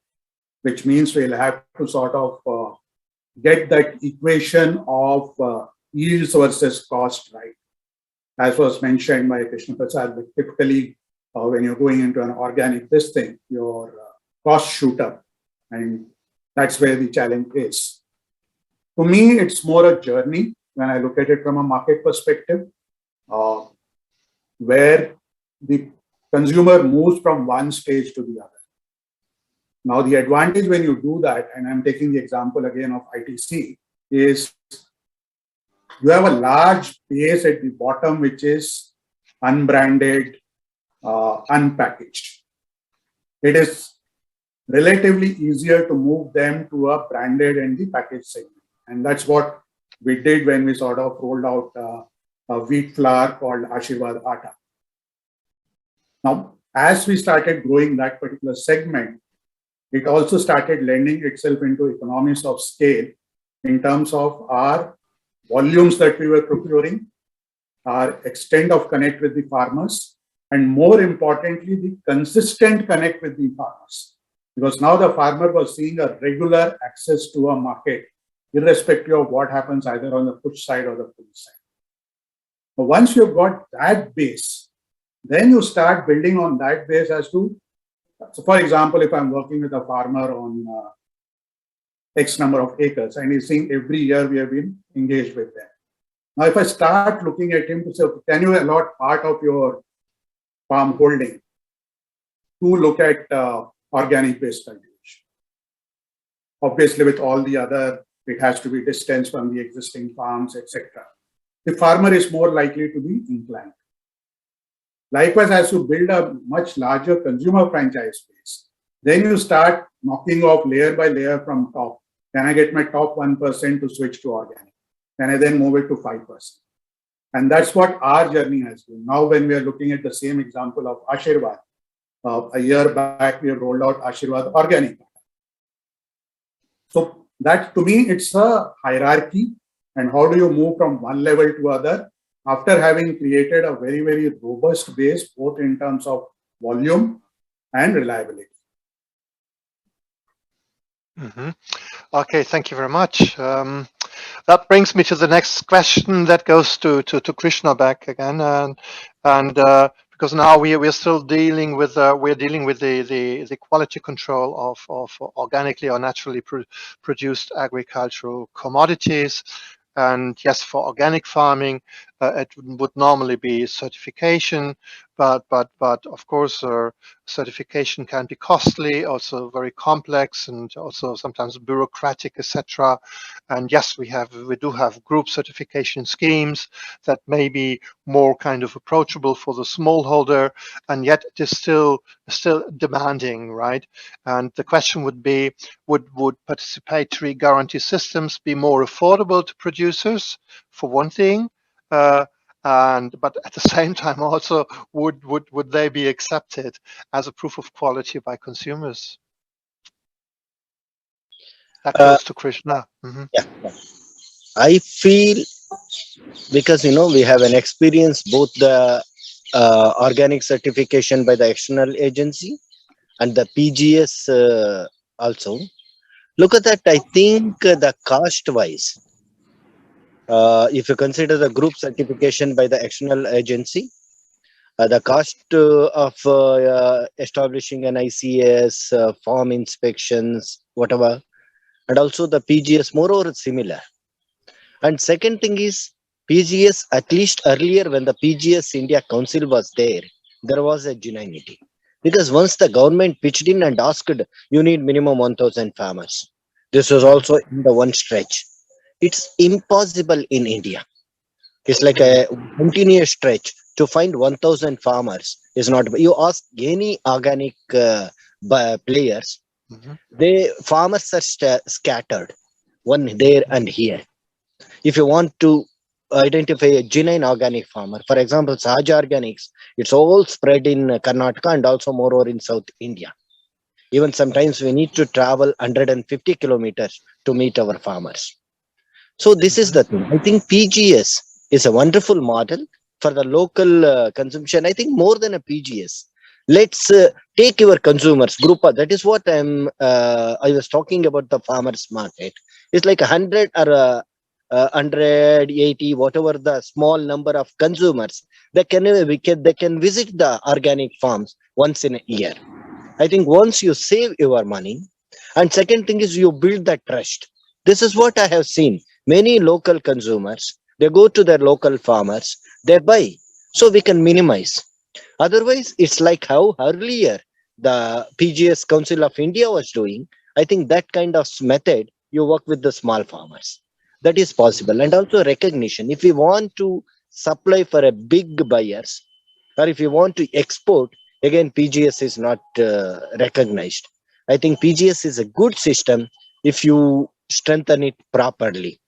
S4: which means we'll have to sort of get that equation of yields versus cost right. As was mentioned by Krishnaprasad, typically when you're going into an organic this thing, your costs shoot up, and that's where the challenge is. To me, it's more a journey when I look at it from a market perspective, where the consumer moves from one stage to the other. Now, the advantage when you do that, and I'm taking the example again of ITC, is you have a large base at the bottom, which is unbranded, unpackaged. It is relatively easier to move them to a branded and the packaged segment. And that's what we did when we sort of rolled out a wheat flour called Ashirwad Atta. Now, as we started growing that particular segment, it also started lending itself into economies of scale in terms of our volumes that we were procuring, our extent of connect with the farmers, and more importantly, the consistent connect with the farmers. Because now the farmer was seeing a regular access to a market, irrespective of what happens either on the push side or the pull side. But once you've got that base, then you start building on that base as to, so for example, if I'm working with a farmer on X number of acres and he's saying every year we have been engaged with them. Now, if I start looking at him to say, can you allot part of your farm holding to look at organic based cultivation? Obviously, with all the other, it has to be distance from the existing farms, etc. The farmer is more likely to be inclined. Likewise, as you build a much larger consumer franchise base, then you start knocking off layer by layer from top. Can I get my top 1% to switch to organic? Can I then move it to 5%? And that's what our journey has been. Now, when we are looking at the same example of Ashirwad, a year back, we have rolled out Ashirwad Organic. So that, to me, it's a hierarchy. And how do you move from one level to other after having created a very, very robust base, both in terms of volume and reliability?
S2: Mm-hmm. Okay, thank you very much. That brings me to the next question that goes to Krishna back again, and because now we're still dealing with the quality control of organically or naturally produced agricultural commodities. And yes, for organic farming, it would normally be certification, but of course, certification can be costly, also very complex, and also sometimes bureaucratic, etc. And yes, we do have group certification schemes that may be more kind of approachable for the smallholder, and yet it is still demanding, right? And the question would be, would participatory guarantee systems be more affordable to producers, for one thing? But at the same time also, would they be accepted as a proof of quality by consumers? That goes to Krishna. Mm-hmm.
S7: Yeah, I feel, because we have an experience, both the organic certification by the external agency and the PGS also. Look at that. I think the cost wise, if you consider the group certification by the external agency, the cost of establishing an ICS, farm inspections, whatever, and also the PGS, more or similar. And second thing is, PGS, at least earlier when the PGS India Council was there was a genuinity. Because once the government pitched in and asked, you need minimum 1,000 farmers. This was also in the one stretch. It's impossible in India. It's like a continuous stretch to find 1,000 farmers is not. You ask any organic players,
S2: Mhm.
S7: they farmers are scattered, one there and here. If you want to identify a genuine organic farmer, for example, Sahaja Organics, it's all spread in Karnataka and also moreover in South India. Even sometimes we need to travel 150 kilometers to meet our farmers. So this is the thing. I think PGS is a wonderful model for the local consumption. I think more than a PGS. Let's take your consumers group. That is what I was talking about the farmers market. It's like 100 or 180, whatever the small number of consumers. They can visit the organic farms once in a year. I think once you save your money, and second thing is you build that trust. This is what I have seen. Many local consumers, they go to their local farmers, they buy. So we can minimize. Otherwise, it's like how earlier the PGS Council of India was doing. I think that kind of method, you work with the small farmers. That is possible. And also recognition. If we want to supply for a big buyers, or if you want to export, again, PGS is not recognized. I think PGS is a good system if you strengthen it properly.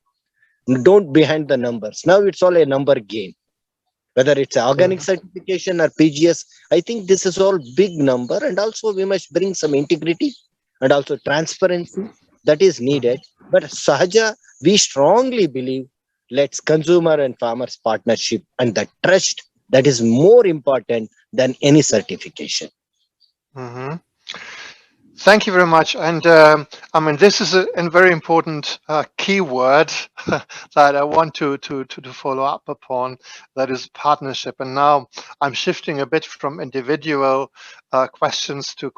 S7: Don't behind the numbers. Now it's all a number game. Whether it's organic certification or PGS, I think this is all big number, and also we must bring some integrity and also transparency that is needed. But Sahaja, we strongly believe let's consumer and farmers partnership and the trust that is more important than any certification.
S2: Mhm. Thank you very much. And I mean, this is a very important keyword that I want to follow up upon. That is partnership. And now I'm shifting a bit from individual questions to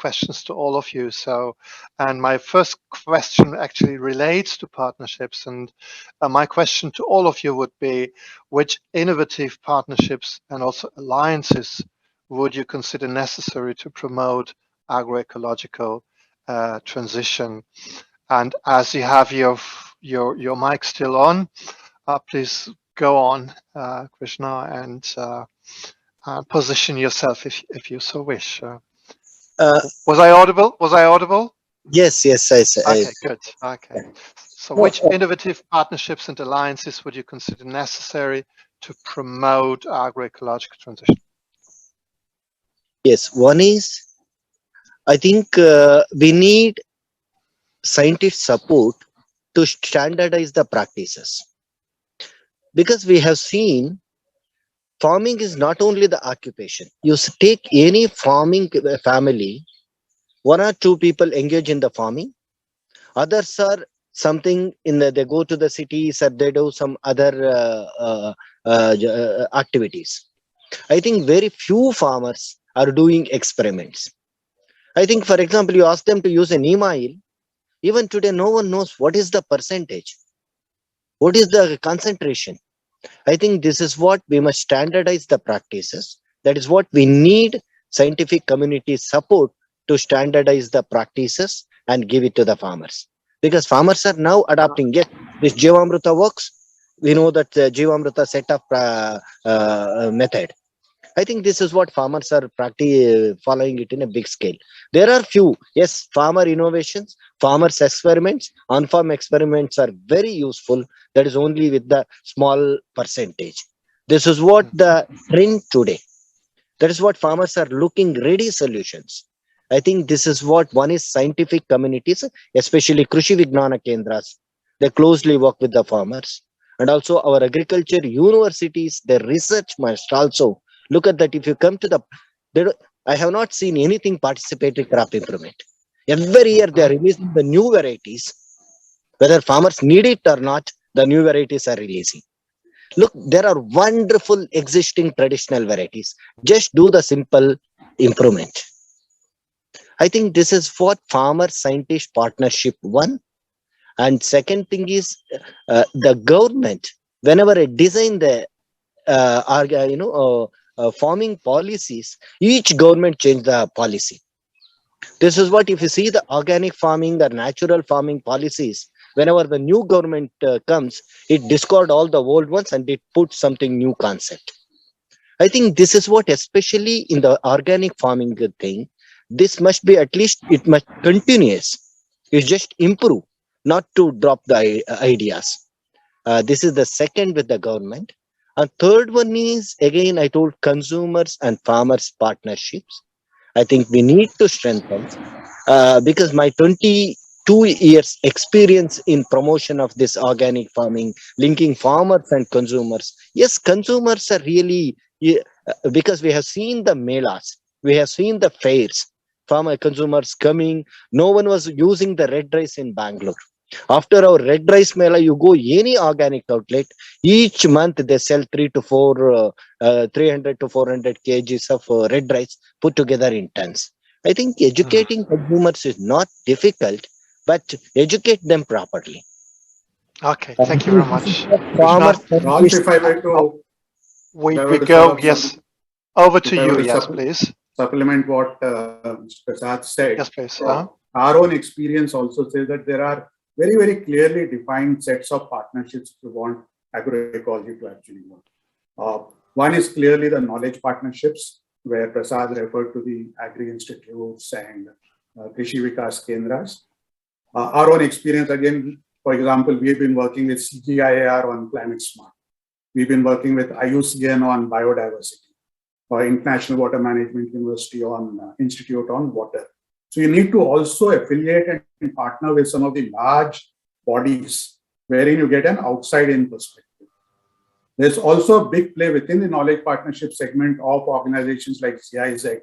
S2: all of you. So, and my first question actually relates to partnerships. And my question to all of you would be, which innovative partnerships and also alliances would you consider necessary to promote agroecological transition? And as you have your mic still on, please go on, Krishna, and position yourself if you so wish. Was I audible? Was I audible?
S7: Yes, yes,
S2: Okay, good. Okay. So which innovative partnerships and alliances would you consider necessary to promote agroecological transition?
S7: yes. One is, I think we need scientist support to standardize the practices, because we have seen farming is not only the occupation. You take any farming family, one or two people engage in the farming, others are something in they go to the cities or they do some other activities. I think very few farmers are doing experiments. I think, for example, you ask them to use a neem oil. Even today, no one knows what is the percentage, what is the concentration. I think this is what we must standardize the practices. That is what we need scientific community support to standardize the practices and give it to the farmers. Because farmers are now adopting it. This Jivamruta works. We know that Jivamruta set up method. I think this is what farmers are following it in a big scale. There are few, yes, farmer innovations, farmers experiments, on-farm experiments are very useful. That is only with the small percentage. This is what the trend today. That is what farmers are looking ready solutions. I think this is what one is scientific communities, especially Krishi Vignana Kendras. They closely work with the farmers. And also our agriculture universities, their research must also look at that. If you come to I have not seen anything participatory crop improvement. Every year they are releasing the new varieties. Whether farmers need it or not, the new varieties are releasing. Look, there are wonderful existing traditional varieties. Just do the simple improvement. I think this is what farmer scientist partnership one. And second thing is the government whenever I design the farming policies, each government change the policy. This is what, if you see the organic farming or natural farming policies, whenever the new government comes, it discard all the old ones and it puts something new concept. I think this is what, especially in the organic farming thing, this must be, at least it must continuous. It's just improve, not to drop the ideas. This is the second with the government. And third one is, again, I told consumers and farmers partnerships. I think we need to strengthen, because my 22 years experience in promotion of this organic farming, linking farmers and consumers. Yes, consumers are really, because we have seen the melas, we have seen the fairs, farmer consumers coming. No one was using the red rice in Bangalore. After our red rice mela, you go any organic outlet, each month they sell 300 to 400 kgs of red rice put together in tons. I think educating consumers is not difficult, but educate them properly.
S2: Okay, thank you very much.
S7: Farmers,
S4: Ralph, if I were to,
S2: We
S4: if I were to
S2: go,
S4: sort of
S2: yes, over to
S4: if I were
S2: you,
S4: to
S2: yes, please.
S4: supplement what Mr. Prasad said,
S2: Yes, please.
S4: our own experience also says that there are very, very clearly defined sets of partnerships if you want agroecology to actually work. One is clearly the knowledge partnerships, where Prasad referred to the agri-institutes and Krishi Vikas Kendras. Our own experience, again, for example, we've been working with CGIAR on Climate Smart. We've been working with IUCN on biodiversity, or International Water Management University on Institute on Water. So you need to also affiliate and partner with some of the large bodies wherein you get an outside-in perspective. There's also a big play within the knowledge partnership segment of organizations like GIZ,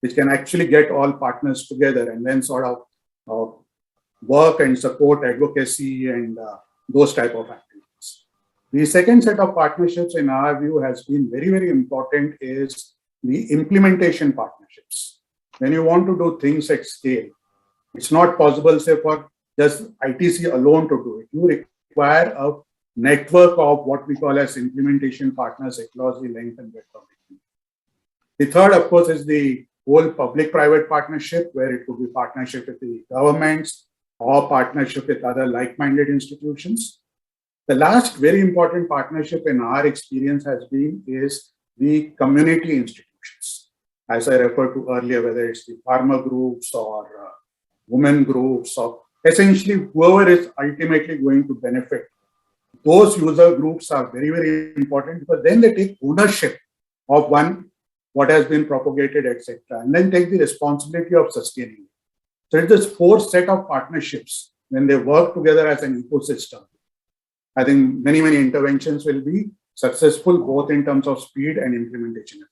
S4: which can actually get all partners together and then sort of work and support advocacy and those type of activities. The second set of partnerships in our view has been very, very important is the implementation partnerships. When you want to do things at scale, it's not possible, say, for just ITC alone to do it. You require a network of what we call as implementation partners across the length and breadth of the country. The third, of course, is the whole public-private partnership, where it could be partnership with the governments or partnership with other like-minded institutions. The last very important partnership in our experience has been is the community institutions. As I referred to earlier, whether it's the farmer groups or women groups, or essentially whoever is ultimately going to benefit. Those user groups are very, very important, because then they take ownership of what has been propagated, etc., and then take the responsibility of sustaining it. So it's this fourth set of partnerships. When they work together as an ecosystem, I think many, many interventions will be successful, both in terms of speed and implementation.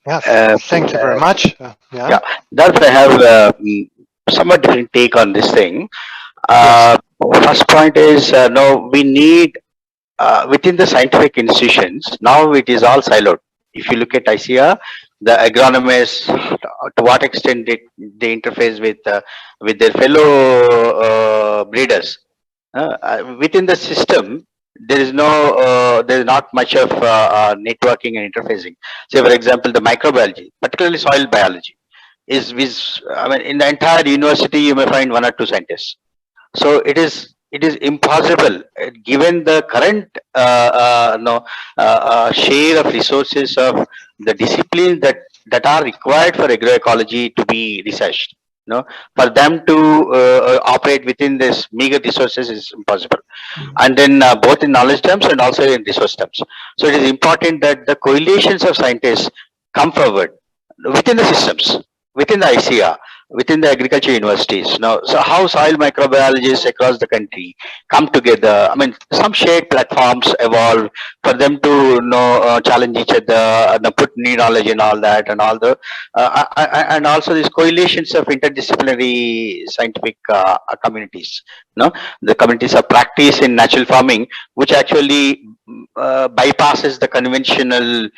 S2: Yes, thank you very much.
S3: Yeah, that I have somewhat different take on this thing. First point is, no, we need within the scientific institutions, now it is all siloed. If you look at ICR, the agronomists, to what extent they interface with their fellow breeders. Within the system, there is not much of networking and interfacing. Say, for example, the microbiology, particularly soil biology, is in the entire university you may find 1 or 2 scientists. So it is impossible, given the current share of resources of the disciplines that are required for agroecology to be researched. For them to operate within this meager resources is impossible, and then both in knowledge terms and also in resource terms. So it is important that the coalitions of scientists come forward within the systems, within the ICR, within the agriculture universities. Now, so how soil microbiologists across the country come together. Some shared platforms evolve for them to challenge each other, put new knowledge in all that, and all the and also these coalitions of interdisciplinary scientific communities. The communities of practice in natural farming, which actually bypasses the conventional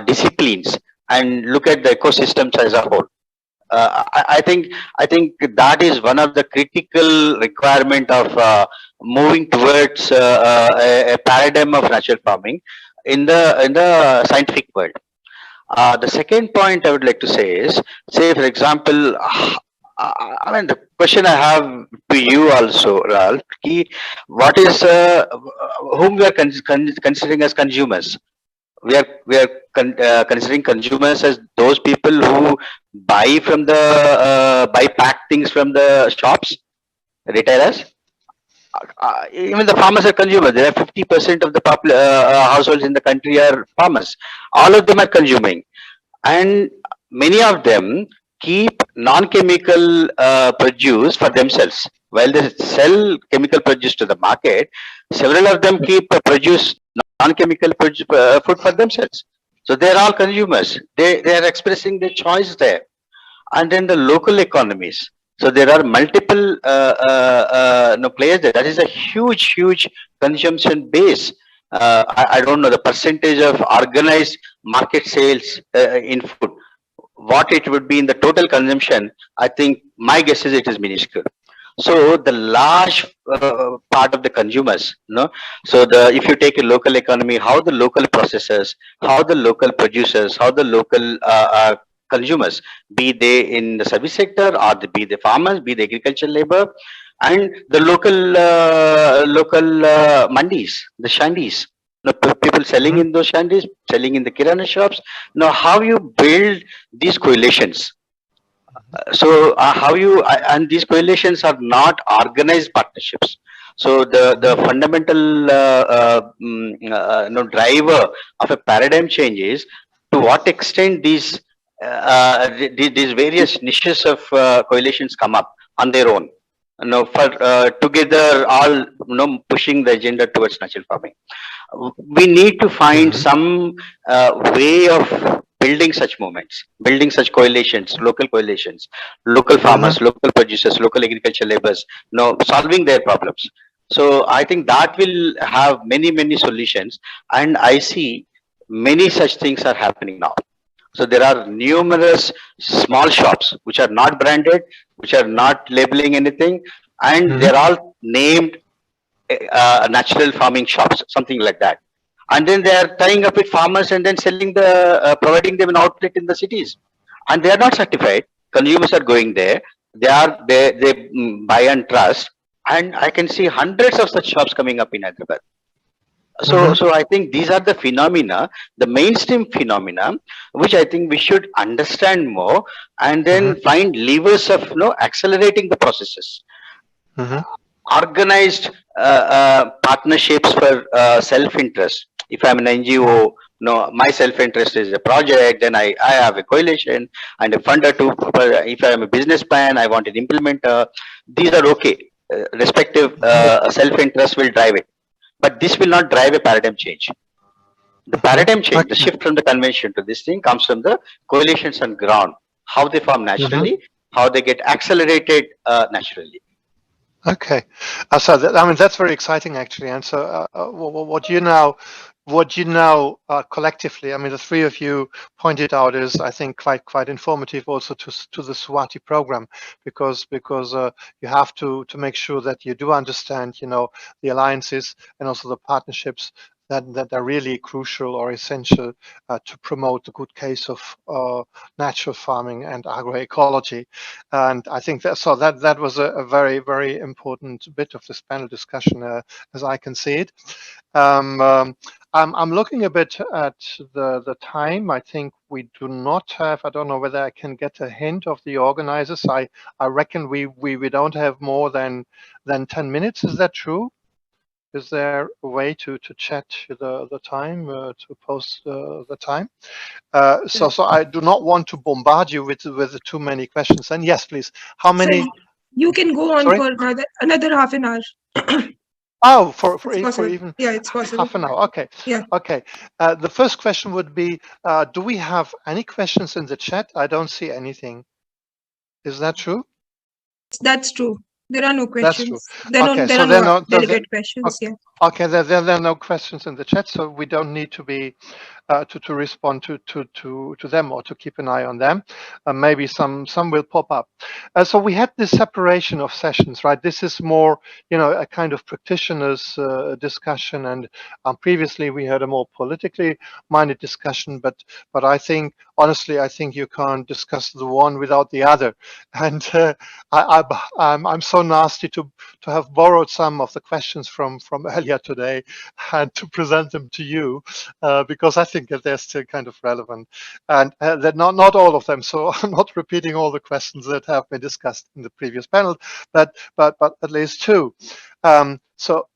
S3: disciplines and look at the ecosystems as a whole. I think that is one of the critical requirement of moving towards a paradigm of natural farming in the scientific world. The second point I would like to say is, say for example, I mean the question I have to you also, Ralph, what is whom we are considering as consumers? We are considering consumers as those people who buy from the buy packed things from the shops, retailers. Even the farmers are consumers. There are 50% of the households in the country are farmers. All of them are consuming, and many of them keep non-chemical produce for themselves. While they sell chemical produce to the market, several of them keep produce non-chemical food for themselves. So they are all consumers. They are expressing their choice there. And then the local economies. So there are multiple players there. That is a huge consumption base. I don't know the percentage of organized market sales in food. What it would be in the total consumption, I think my guess is it is minuscule. So the large part of the consumers, so if you take a local economy, how the local processors, how the local producers, how the local consumers, be they in the service sector or be the farmers, be the agricultural labor, and the local mandis, the shandis. People selling in those shandis, selling in the kirana shops. Now, how you build these coalitions? So how you and these coalitions are not organized partnerships. So the fundamental driver of a paradigm change is to what extent these various niches of coalitions come up on their own. For together all pushing the agenda towards natural farming. We need to find some way of building such movements, building such coalitions, local farmers, local producers, local agricultural laborers, solving their problems. So I think that will have many solutions, and I see many such things are happening now. So there are numerous small shops which are not branded, which are not labeling anything, and they're all named natural farming shops, something like that. And then they are tying up with farmers and then selling providing them an outlet in the cities. And they are not certified. Consumers are going there. They buy and trust. And I can see hundreds of such shops coming up in Hyderabad. So I think these are the phenomena, the mainstream phenomena, which I think we should understand more and then find levers of accelerating the processes. Organized partnerships for self-interest. If I'm an NGO, my self-interest is a project, then I have a coalition and a funder too. If I'm a business plan, I want an implementer. These are okay. Respective self-interest will drive it. But this will not drive a paradigm change. The paradigm change, the shift from the convention to this thing comes from the coalitions on ground, how they form naturally, how they get accelerated naturally.
S2: Okay, so that's very exciting actually. And so what you now collectively, the three of you pointed out is, I think, quite informative also to the Swati program, because you have to make sure that you do understand the alliances and also the partnerships that are really crucial or essential to promote the good case of natural farming and agroecology. And I think that was a very important bit of this panel discussion, as I can see it. I'm looking a bit at the time. I think we do not have, I don't know whether I can get a hint of the organizers. I reckon we don't have more than 10 minutes. Is that true? Is there a way to chat the time, to post the time? So I do not want to bombard you with too many questions. And yes, please, how many?
S1: So you can go on for another half an hour.
S2: Oh, for even
S1: it's possible.
S2: Half an hour. Okay.
S1: Yeah.
S2: Okay. The first question would be, do we have any questions in the chat? I don't see anything. Is that true?
S1: That's true. There are no questions.
S2: That's true.
S1: There are no delegate questions.
S2: Okay. Okay. There are no questions in the chat, so we don't need to be to respond to them or to keep an eye on them. Maybe some will pop up. So we had this separation of sessions, right? This is more, a kind of practitioners discussion, and previously we had a more politically minded discussion. But I think, honestly, I think you can't discuss the one without the other. And I'm so nasty to have borrowed some of the questions from earlier today and to present them to you, because I think that they're still kind of relevant, and that not all of them. So I'm not repeating all the questions that have been discussed in the previous panel, but at least two. So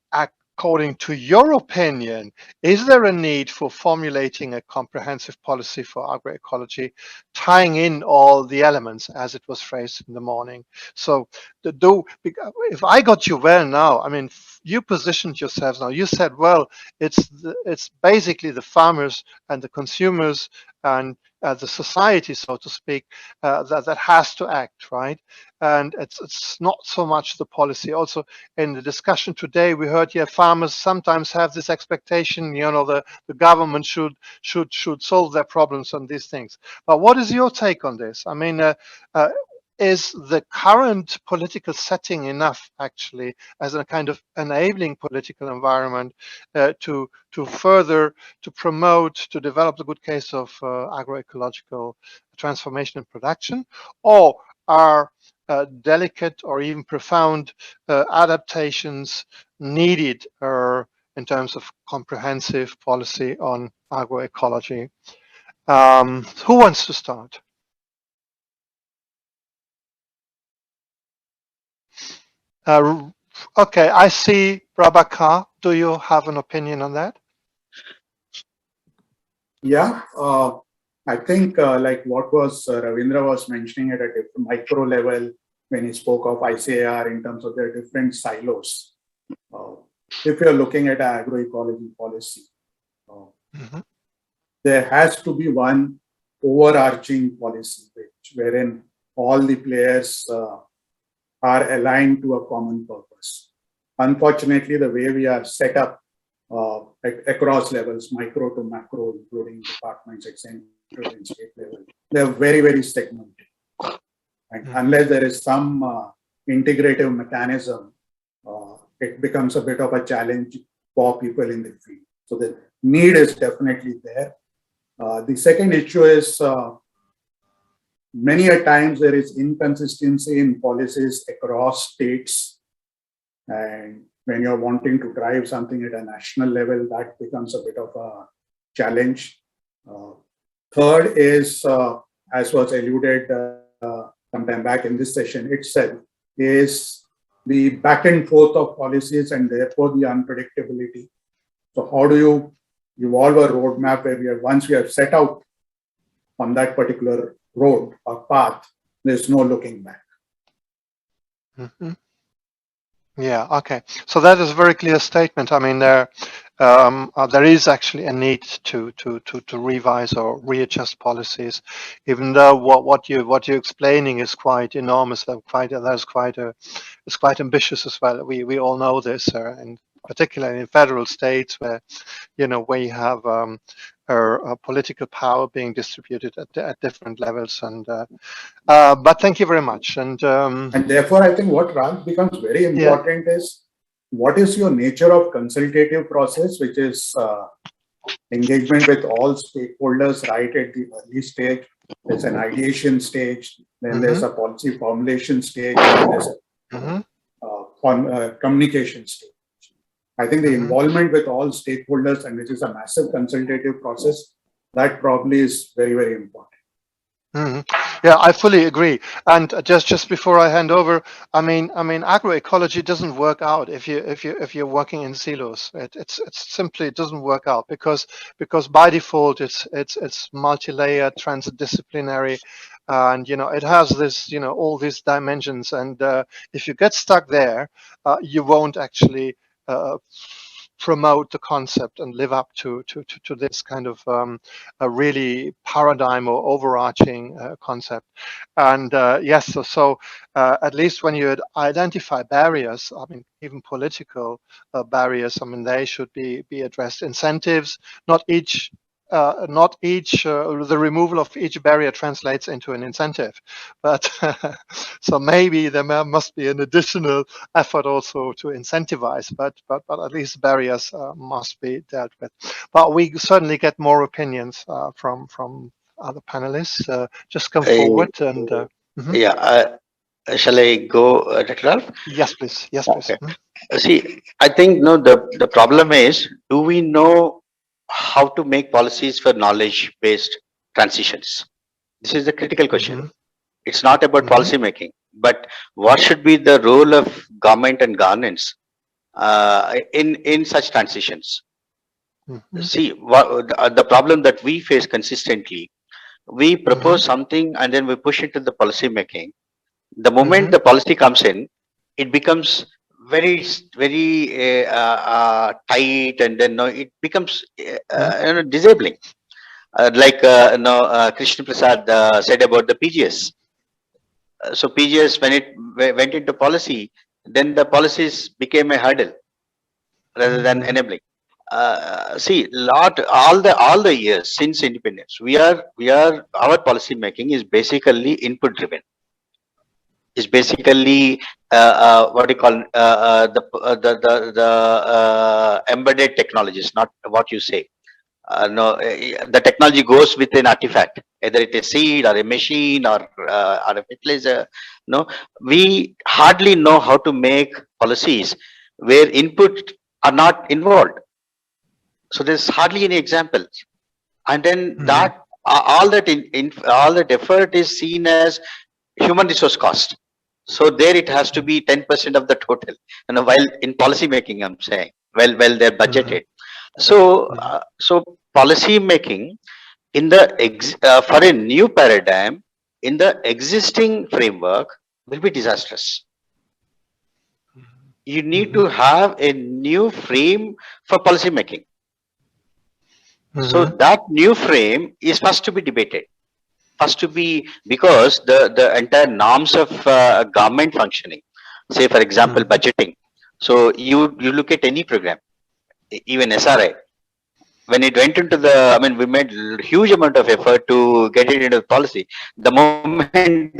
S2: according to your opinion, is there a need for formulating a comprehensive policy for agroecology, tying in all the elements as it was phrased in the morning? So if I got you well now, I mean, you positioned yourselves now. You said, well, it's basically the farmers and the consumers and the society, so to speak, that has to act, right? And it's not so much the policy. Also, in the discussion today, we heard, farmers sometimes have this expectation, the government should solve their problems on these things. But what is your take on this? I mean, is the current political setting enough, actually, as a kind of enabling political environment to further to promote, to develop the good case of agroecological transformation and production, or are delicate or even profound adaptations needed in terms of comprehensive policy on agroecology? Who wants to start? Okay, I see Prabhakar. Do you have an opinion on that?
S4: Yeah, I think like what was Ravindra was mentioning at a different micro level when he spoke of ICAR in terms of their different silos. If you're looking at agroecology policy, there has to be one overarching policy wherein all the players are aligned to a common purpose. Unfortunately, the way we are set up across levels, micro to macro, including departments, etc., and state level, they're very, very segmented. And unless there is some integrative mechanism, it becomes a bit of a challenge for people in the field. So the need is definitely there. The second issue is many a times there is inconsistency in policies across states, and when you're wanting to drive something at a national level, that becomes a bit of a challenge. Third is, as was alluded sometime back in this session itself, is the back and forth of policies and therefore the unpredictability. So how do you evolve a roadmap where once we have set out on that particular road or path, there's no looking back.
S2: Yeah, okay. So that is a very clear statement. I mean, there is actually a need to revise or readjust policies, even though what you're explaining is quite enormous. It's quite ambitious as well. We all know this, and particularly in federal states where where you have political power being distributed at different levels. And but thank you very much. And
S4: therefore, I think what Ralph becomes very important is what is your nature of consultative process, which is engagement with all stakeholders right at the early stage. There's an ideation stage, then there's a policy formulation stage, and there's a communication stage. I think the involvement with all stakeholders, and which is a massive consultative process, that probably is very, very important.
S2: Yeah, I fully agree. And just before I hand over, I mean, agroecology doesn't work out if you're working in silos. It's simply, it doesn't work out because by default it's multi-layered, transdisciplinary, and it has this all these dimensions. And if you get stuck there, you won't actually promote the concept and live up to this kind of a really paradigm or overarching concept. And yes, so at least when you identify barriers, I mean, even political barriers, I mean, they should be addressed. Incentives, not each not each the removal of each barrier translates into an incentive, but so maybe there must be an additional effort also to incentivize, but at least barriers must be dealt with. But we certainly get more opinions from other panelists. Just come forward and
S3: yeah. Shall I go, Dr. Ralph?
S2: yes, please. Yes, please.
S3: Okay. See, I think no. The problem is, do we know how to make policies for knowledge-based transitions? This is the critical question. It's not about policy making, but what should be the role of government and governance in such transitions? See, the problem that we face consistently, we propose something and then we push it to the policy making. The moment the policy comes in, it becomes very tight, and then it becomes disabling. Like Krishnaprasad said about the PGS. So PGS, when it went into policy, then the policies became a hurdle rather than enabling. See, all the years since independence, our policy making is basically input driven. Is basically what you call the embedded technologies, not what you say. The technology goes with an artifact, either it is seed or a machine or a fertilizer. No, we hardly know how to make policies where input are not involved. So there's hardly any examples, and then that all that effort is seen as human resource cost. So there it has to be 10% of the total. While in policy making, I'm saying, well, they're budgeted. So, so policy making in the for a new paradigm in the existing framework will be disastrous. You need to have a new frame for policy making. So that new frame is first to be debated. First to be, because the entire norms of government functioning, say for example budgeting. So you look at any program, even SRI, when it went into we made huge amount of effort to get it into the policy. The moment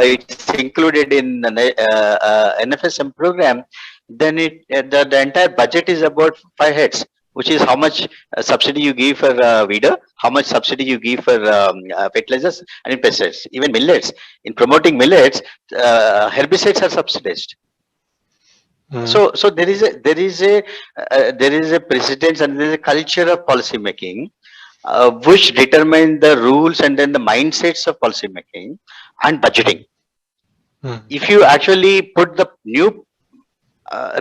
S3: it's included in NFSM program, then the entire budget is about 5 heads, which is how much subsidy you give for weeder, how much subsidy you give for fertilizers and pesticides, even millets. In promoting millets, herbicides are subsidized. So there is a precedence and there is a culture of policy making which determine the rules and then the mindsets of policy making and budgeting. If you actually put the new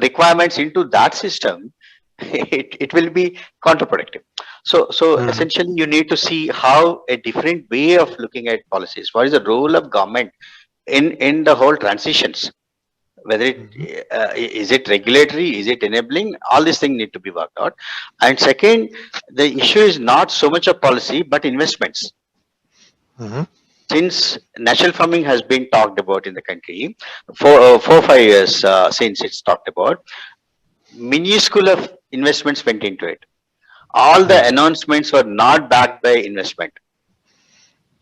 S3: requirements into that system, it will be counterproductive. So essentially you need to see how a different way of looking at policies. What is the role of government in the whole transitions? Whether is it regulatory, is it enabling? All these things need to be worked out. And second, the issue is not so much of policy but investments. Since natural farming has been talked about in the country for 4-5 years since it's talked about, minuscule of investments went into it. All the announcements were not backed by investment.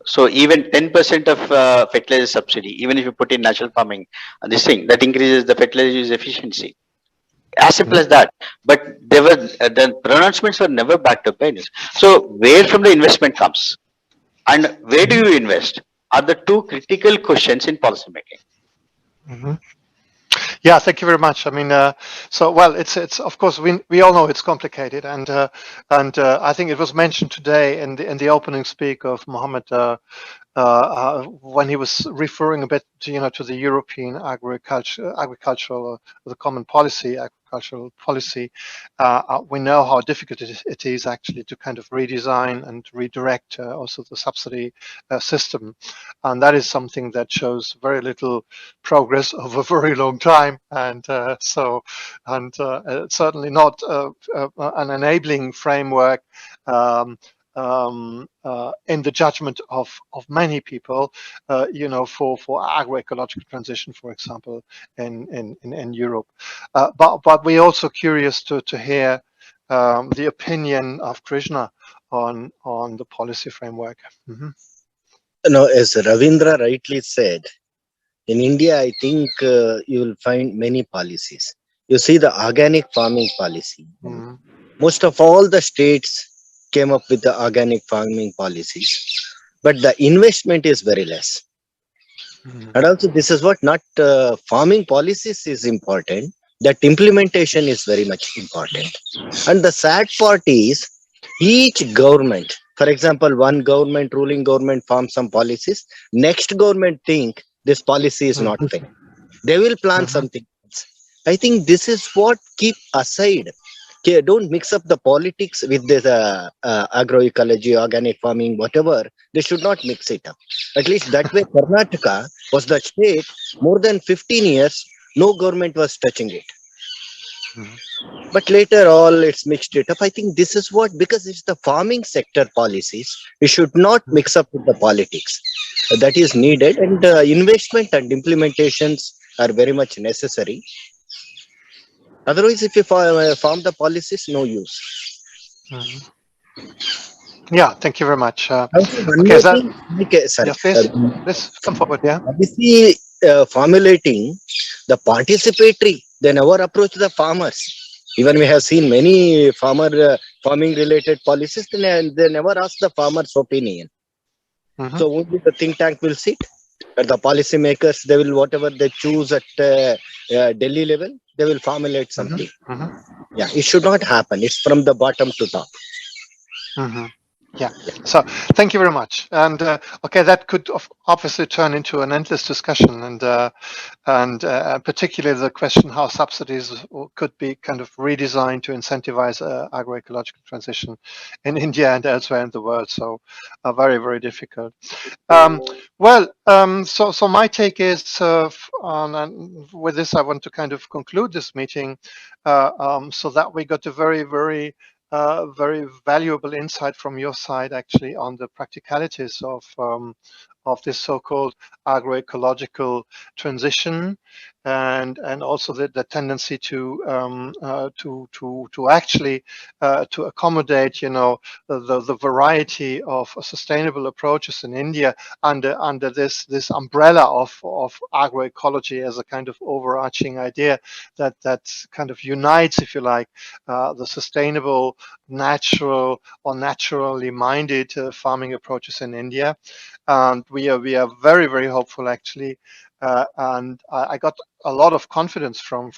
S3: So even 10% of fertilizer subsidy, even if you put in natural farming, this thing that increases the fertilizer use efficiency. As simple as that. But there were the pronouncements were never backed up by this. So where from the investment comes and where do you invest are the two critical questions in policy making.
S2: Yeah, thank you very much. I mean, so well, it's of course we all know it's complicated, and I think it was mentioned today in the opening speak of Mohammed when he was referring a bit to, to the European agricultural the common policy, agricultural policy. We know how difficult it is actually to kind of redesign and redirect also the subsidy system, and that is something that shows very little progress over a very long time, and certainly not an enabling framework in the judgment of many people, for agroecological transition, for example, in Europe. But we're also curious to hear the opinion of Krishna the policy framework.
S7: As Ravindra rightly said, in India, I think you will find many policies. You see the organic farming policy. Most of all the states came up with the organic farming policies, but the investment is very less. And also, this is what not farming policies is important. That implementation is very much important. And the sad part is each government, for example, one government, ruling government forms some policies. Next government think this policy is not fair. They will plan something else. I think this is what keep aside. Okay, don't mix up the politics with this agroecology, organic farming, whatever. They should not mix it up. At least that way, Karnataka was the state more than 15 years, no government was touching it. But later all it's mixed it up. I think this is what, because it's the farming sector policies, we should not mix up with the politics. That is needed, and investment and implementations are very much necessary. Otherwise, if you form the policies, no use.
S2: Yeah, thank you very much.
S7: Also, one
S2: Okay,
S7: more
S2: so
S7: thing, sorry,
S2: yes, please come forward. Yeah.
S7: Obviously, formulating the participatory, they never approach the farmers. Even we have seen many farming related policies, they never ask the farmers' opinion. So only the think tank will sit, and the policy makers, they will, whatever they choose at Delhi level, they will formulate something. Yeah, it should not happen. It's from the bottom to top.
S2: Yeah. So thank you very much. And okay, that could obviously turn into an endless discussion, and particularly the question how subsidies could be kind of redesigned to incentivize agroecological transition in India and elsewhere in the world. So very, very difficult. So my take is, and with this I want to kind of conclude this meeting, so that we got a very, very valuable insight from your side, actually, on the practicalities of this so-called agroecological transition, and also the tendency to actually to accommodate, the variety of sustainable approaches in India under this umbrella of agroecology as a kind of overarching idea that kind of unites, if you like, the sustainable, natural or naturally minded farming approaches in India. And we are very, very hopeful, actually, and I got a lot of confidence from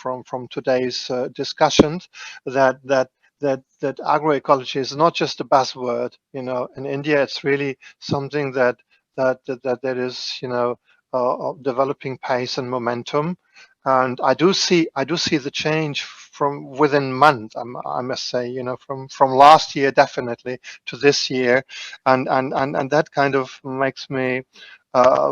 S2: today's discussions that agroecology is not just a buzzword. In India, it's really something that is developing pace and momentum. And I do see the change from within months. I must say, from last year definitely to this year, and that kind of makes me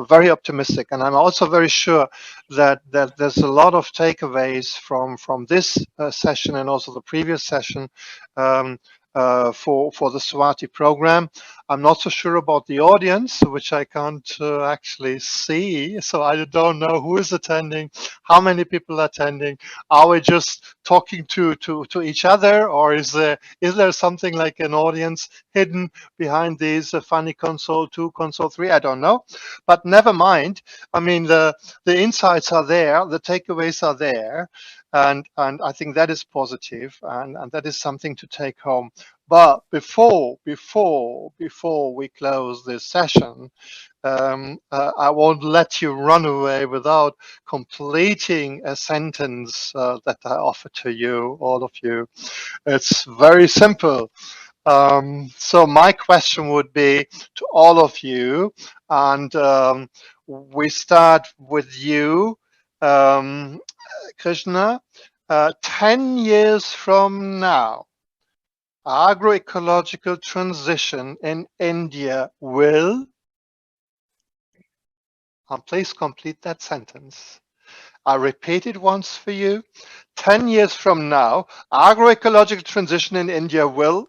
S2: very optimistic. And I'm also very sure that there's a lot of takeaways from this session and also the previous session for the Swati program. I'm not so sure about the audience, which I can't actually see. So I don't know who is attending, how many people are attending. Are we just talking to each other, or is there something like an audience hidden behind these funny console 2, console 3? I don't know, but never mind. I mean, the insights are there, the takeaways are there. And I think that is positive, and that is something to take home. But before we close this session, I won't let you run away without completing a sentence that I offer to you, all of you. It's very simple. So my question would be to all of you, and we start with you, Krishna. 10 years from now, agroecological transition in India will, and please complete that sentence. I repeat it once for you. 10 years from now, agroecological transition in India will.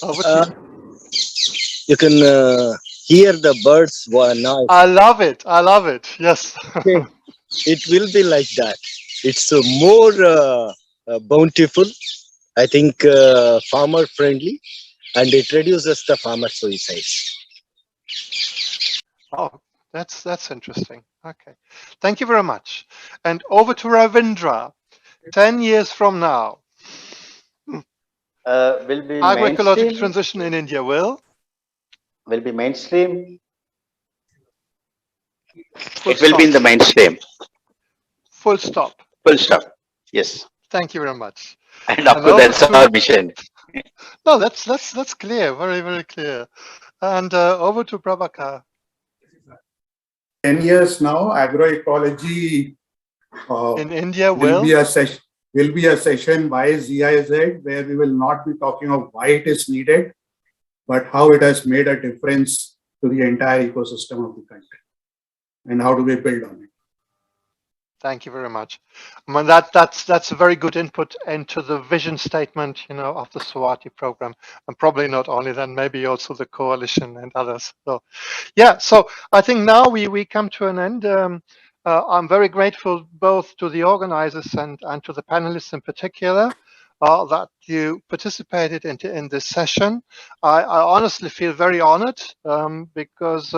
S2: Over to you.
S7: You can hear the birds now.
S2: I love it. Yes.
S7: Okay. It will be like that. It's more bountiful, I think farmer friendly, and it reduces the farmer suicides.
S2: Oh, that's interesting. Okay, thank you very much. And over to Ravindra. 10 years from now,
S3: Will be
S2: agroecological
S3: mainstream.
S2: transition in India will
S3: Will be mainstream.
S2: full
S3: It will
S2: stop.
S3: be in the mainstream.
S2: Full stop.
S3: Full stop. Yes.
S2: Thank you very much.
S3: And of
S2: And
S3: course,
S2: over
S3: that's
S2: to-
S3: our mission.
S2: No, that's clear. Very, very clear. And over to Prabhakar.
S4: 10 years now, agroecology
S2: In India
S4: will be a session by GIZ where we will not be talking of why it is needed, but how it has made a difference to the entire ecosystem of the country, and how do we build on it.
S2: Thank you very much. I mean, that's a very good input into the vision statement, of the Swati program, and probably not only then, maybe also the coalition and others. So, yeah. So I think now we come to an end. I'm very grateful both to the organizers and to the panelists in particular that you participated in this session. I honestly feel very honored because.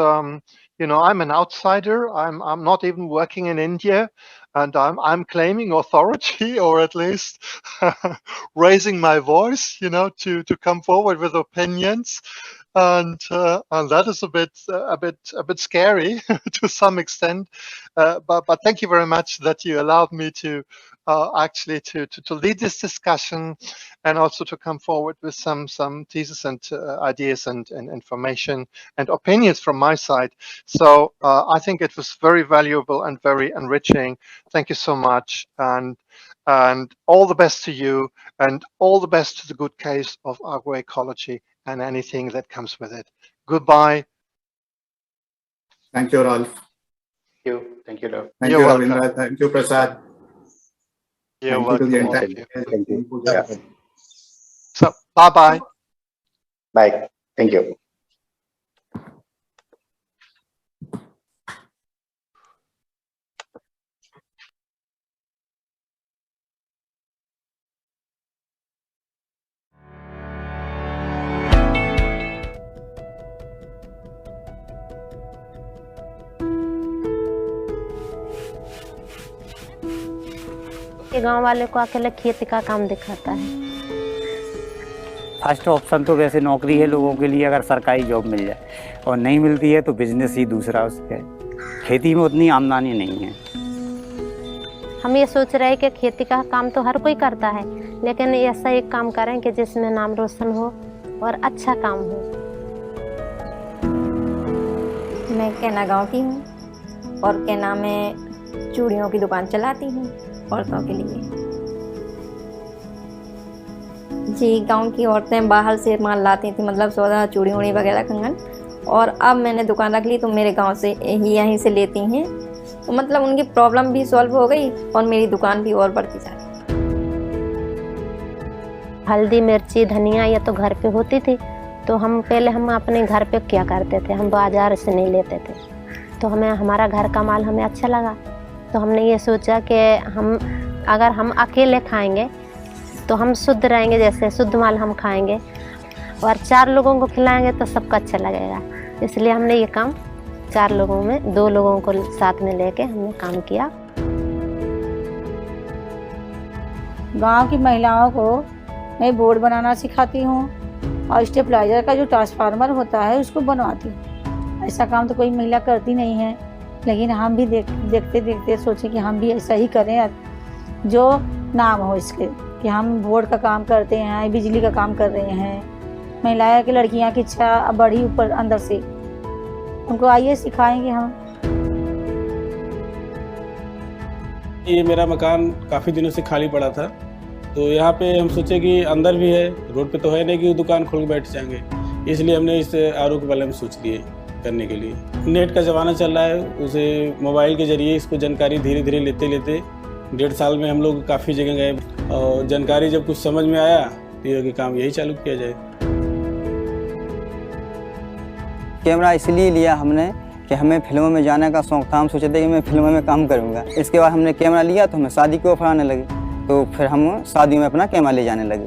S2: I'm an outsider. I'm not even working in India, and I'm claiming authority, or at least raising my voice, to come forward with opinions, and that is a bit scary to some extent. But thank you very much that you allowed me to actually to lead this discussion, and also to come forward with some theses and ideas and information and opinions from my side. So I think it was very valuable and very enriching. Thank you so much, and all the best to you, and all the best to the good case of agroecology and anything that comes with it. Goodbye.
S4: Thank you, Ralph.
S3: Thank you, Doc.
S4: Thank you, Ravindra. Thank you, Prasad.
S2: You're
S4: Thank you to the
S2: welcome.
S4: entire
S3: Thank you.
S4: team.
S3: Yeah.
S2: So bye-bye.
S3: Bye. Thank you.
S8: ये गांव वाले को अकेले खेती का काम दिखाता है।
S9: फर्स्ट ऑप्शन तो वैसे नौकरी है लोगों के लिए, अगर सरकारी जॉब मिल जाए, और नहीं मिलती है तो बिजनेस ही दूसरा उसका। खेती में उतनी आमदनी नहीं है।
S8: हम ये सोच रहे हैं कि खेती का काम तो हर कोई करता है, लेकिन ऐसा एक काम करें कि जिसमें नाम रोशन हो और अच्छा काम हो।
S10: मैं केना गांव की हूँ और केना में चूड़ियों की दुकान चलाती हूँ औरतों के लिए। जी, गांव की औरतें बाहर से माल लाती थी, मतलब सौदा, चूड़ी उड़ी वगैरह, कंगन, और अब मैंने दुकान रख ली तो मेरे गांव से ही यहीं से लेती हैं, तो मतलब उनकी प्रॉब्लम भी सॉल्व हो गई और मेरी दुकान भी और बढ़ती जा रही।
S8: हल्दी, मिर्ची, धनिया ये तो घर पे होती थी, तो हम अपने घर पे क्या करते थे, हम बाजार से नहीं लेते थे, तो हमें हमारा घर का माल हमें अच्छा लगा, तो हमने ये सोचा कि अगर हम अकेले खाएंगे तो हम शुद्ध रहेंगे, जैसे शुद्ध माल हम खाएंगे और 4 लोगों को खिलाएंगे तो सबको अच्छा लगेगा। इसलिए हमने ये काम 4 लोगों में 2 लोगों को साथ में लेके हमने काम किया।
S11: गांव की महिलाओं को मैं बोर्ड बनाना सिखाती हूँ और स्टेबलाइजर का जो ट्रांसफार्मर होता है उसको बनवाती हूँ। ऐसा काम तो कोई महिला करती नहीं है, लेकिन हम भी देखते देखते सोचे कि हम भी ऐसा ही करें, जो नाम हो इसके कि हम बोर्ड का काम करते हैं, बिजली का काम कर रहे हैं। महिलाएं की, लड़कियां की इच्छा बढ़ी ऊपर अंदर से, उनको आइए सिखाएंगे हम।
S12: ये मेरा मकान काफ़ी दिनों से खाली पड़ा था, तो यहाँ पे हम सोचे कि अंदर भी है, रोड पे तो है नहीं कि दुकान खोल के बैठ जाएंगे, इसलिए हमने इस आरोप के बारे में सोच लिए करने के लिए। नेट का ज़माना चल रहा है, उसे मोबाइल के जरिए इसको जानकारी धीरे धीरे लेते 1.5 साल में हम लोग काफ़ी जगह गए और जानकारी जब कुछ समझ में आया तो ये काम यही चालू किया जाए।
S13: कैमरा इसलिए लिया हमने कि हमें फिल्मों में जाने का शौक था, हम सोचे थे कि मैं फिल्मों में काम करूँगा। इसके बाद हमने कैमरा लिया तो हमें शादी के ऑफर आने लगे, तो फिर हम शादी में अपना कैमरा ले जाने लगे।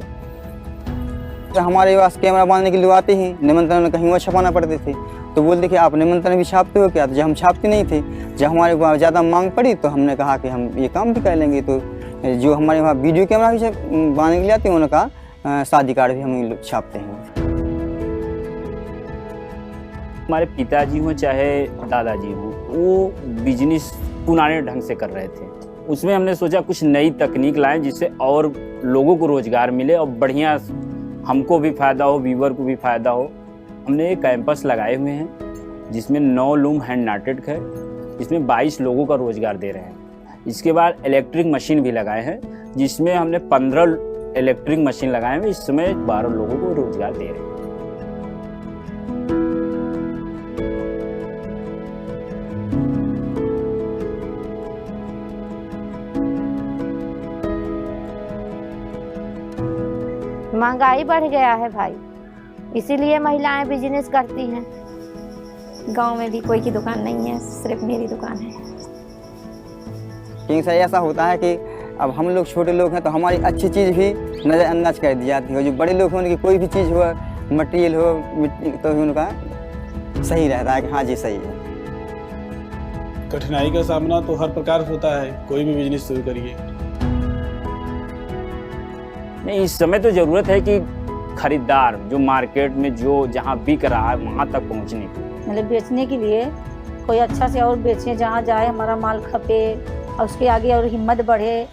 S13: तो हमारे पास कैमरा बांधने के लिए आते ही निमंत्रण कहीं और छपाना पड़ते थे, तो बोलते कि आप निमंत्रण भी छापते हो क्या? तो जब हम छापते नहीं थे, जब हमारे पास ज़्यादा मांग पड़ी तो हमने कहा कि हम ये काम भी कर लेंगे। तो जो हमारे वहाँ वीडियो कैमरा भी बांधने के लिए आते हैं उनका शादी कार्ड भी हम छापते हैं।
S14: हमारे पिताजी हों चाहे दादाजी हों, वो बिजनेस पुराने ढंग से कर रहे थे। उसमें हमने सोचा कुछ नई तकनीक लाएं जिससे और लोगों को रोजगार मिले और बढ़िया हमको भी फायदा हो, व्यूअर को भी फायदा हो। हमने एक कैंपस लगाए हुए हैं जिसमें 9 लूम हैंड नाटेड है, जिसमें 22 लोगों का रोजगार दे रहे हैं। इसके बाद इलेक्ट्रिक मशीन भी लगाए हैं जिसमें हमने 15 इलेक्ट्रिक मशीन लगाए हैं, इस समय 12 लोगों को रोजगार दे रहे हैं।
S8: महंगाई बढ़ गया है भाई, इसीलिए महिलाएं बिजनेस करती हैं।
S10: गांव में भी कोई की दुकान नहीं है, सिर्फ मेरी दुकान है।
S13: क्योंकि सर ऐसा होता है कि अब हम लोग छोटे लोग हैं तो हमारी अच्छी चीज़ भी नज़रअंदाज कर दी जाती है। जो बड़े लोग हैं उनकी कोई भी चीज़ हो, मटेरियल हो, मिट्टी, तो उनका सही रहता है कि हाँ जी सही है।
S12: कठिनाई का सामना तो हर प्रकार से होता है, कोई भी बिजनेस शुरू करिए।
S14: नहीं, इस समय तो ज़रूरत है कि खरीदार जो मार्केट में जो जहाँ बिक रहा है वहाँ तक पहुँचने की,
S11: मतलब बेचने के लिए कोई अच्छा से और बेचे, जहाँ जाए हमारा माल खपे और उसके आगे और हिम्मत बढ़े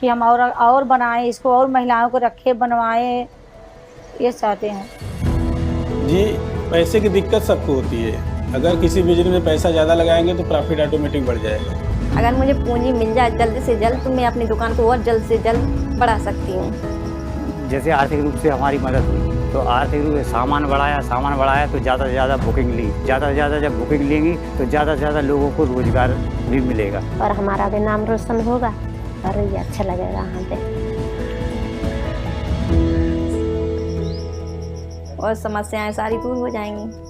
S11: कि हम और बनाएं इसको, और महिलाओं को रखे बनवाएं, ये चाहते हैं
S12: जी। पैसे की दिक्कत सबको होती है, अगर किसी बिजनेस में पैसा ज़्यादा लगाएंगे तो प्रॉफिट ऑटोमेटिक बढ़ जाएगा।
S10: अगर मुझे पूंजी मिल जाए जल्द से जल्द तो मैं अपनी दुकान को और जल्द से जल्द बढ़ा सकती हूँ।
S9: जैसे आर्थिक रूप से हमारी मदद हुई तो आर्थिक रूप से सामान बढ़ाया तो ज़्यादा से ज़्यादा बुकिंग ली, ज़्यादा से ज़्यादा जब बुकिंग लेंगी तो ज़्यादा से ज़्यादा लोगों को रोजगार भी मिलेगा
S8: और हमारा भी नाम रोशन होगा और ये अच्छा लगेगा यहाँ पे।
S10: और समस्याएं सारी दूर हो जाएंगी।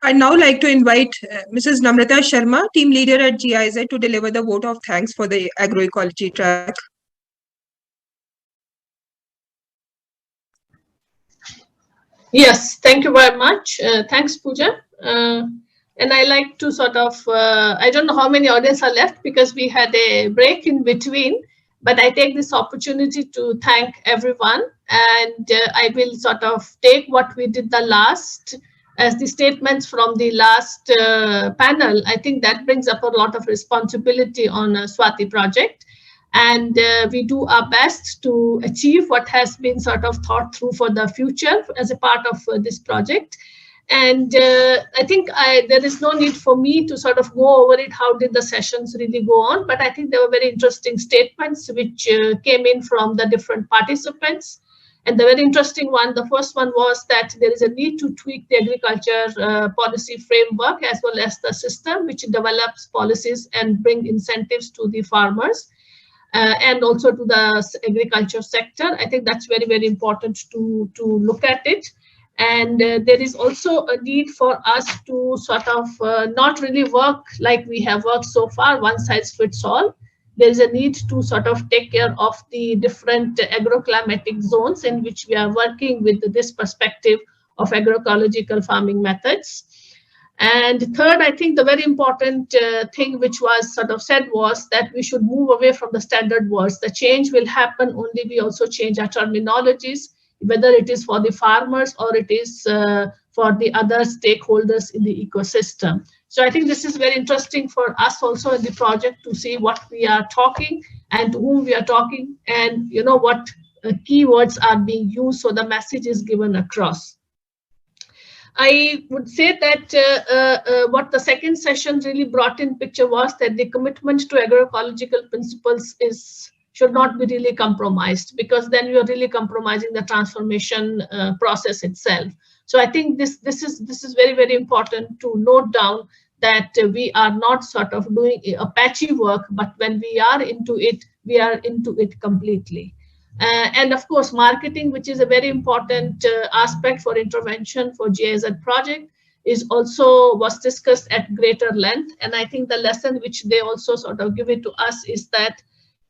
S1: I'd now like to invite Mrs. Namrata Sharma, team leader at GIZ, to deliver the vote of thanks for the agroecology track.
S15: Yes, thank you very much. Thanks, Pooja. And I like to sort of, I don't know how many audience are left because we had a break in between, but I take this opportunity to thank everyone. And I will sort of take what we did the last as the statements from the last panel. I think that brings up a lot of responsibility on Swati project. And we do our best to achieve what has been sort of thought through for the future as a part of this project. And I think there is no need for me to sort of go over it, how did the sessions really go on, but I think there were very interesting statements which came in from the different participants. And the very interesting one, the first one was that there is a need to tweak the agriculture policy framework as well as the system which develops policies and bring incentives to the farmers. And also to the agriculture sector. I think that's very, very important to look at it. And there is also a need for us to sort of not really work like we have worked so far, one size fits all. There is a need to sort of take care of the different agroclimatic zones in which we are working with this perspective of agroecological farming methods. And third, I think the very important thing which was sort of said was that we should move away from the standard words. The change will happen only we also change our terminologies, whether it is for the farmers or it is for the other stakeholders in the ecosystem. So I think this is very interesting for us also in the project to see what we are talking and to whom we are talking and you know what keywords are being used so the message is given across. I would say that what the second session really brought in picture was that the commitment to agroecological principles should not be really compromised, because then you are really compromising the transformation process itself. So I think this is very, very important to note down, that we are not sort of doing a patchy work, but when we are into it, we are into it completely. And of course, marketing, which is a very important aspect for intervention for GIZ project, was discussed at greater length. And I think the lesson which they also sort of give it to us is that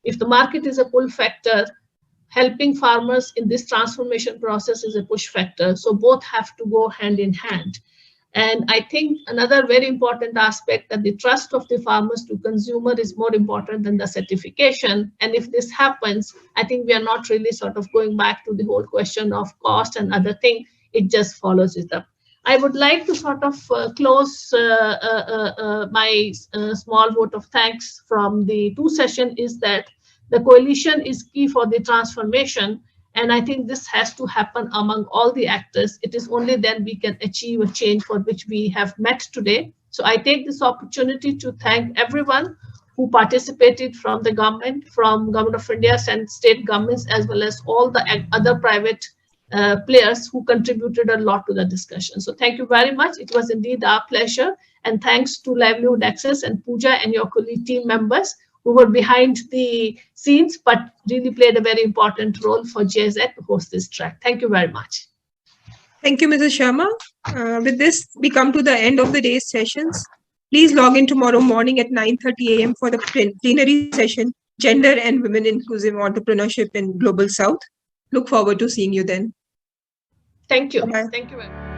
S15: if the market is a pull factor, helping farmers in this transformation process is a push factor. So both have to go hand in hand. And I think another very important aspect, that the trust of the farmers to consumer is more important than the certification. And if this happens, I think we are not really sort of going back to the whole question of cost and other thing. It just follows it up. I would like to sort of close my small vote of thanks from the two sessions, is that the coalition is key for the transformation. And I think this has to happen among all the actors. It is only then we can achieve a change for which we have met today. So I take this opportunity to thank everyone who participated from the government, from Government of India and state governments, as well as all the other private players who contributed a lot to the discussion. So thank you very much. It was indeed our pleasure. And thanks to Livelihood Access and Pooja and your colleague team members who were behind the scenes, but really played a very important role for GIZ to host this track. Thank you very much.
S1: Thank you, Mrs. Sharma. With this, we come to the end of the day's sessions. Please log in tomorrow morning at 9:30 a.m. for the plenary session, Gender and Women Inclusive Entrepreneurship in Global South. Look forward to seeing you then.
S15: Thank you.
S1: Bye-bye.
S15: Thank you very much.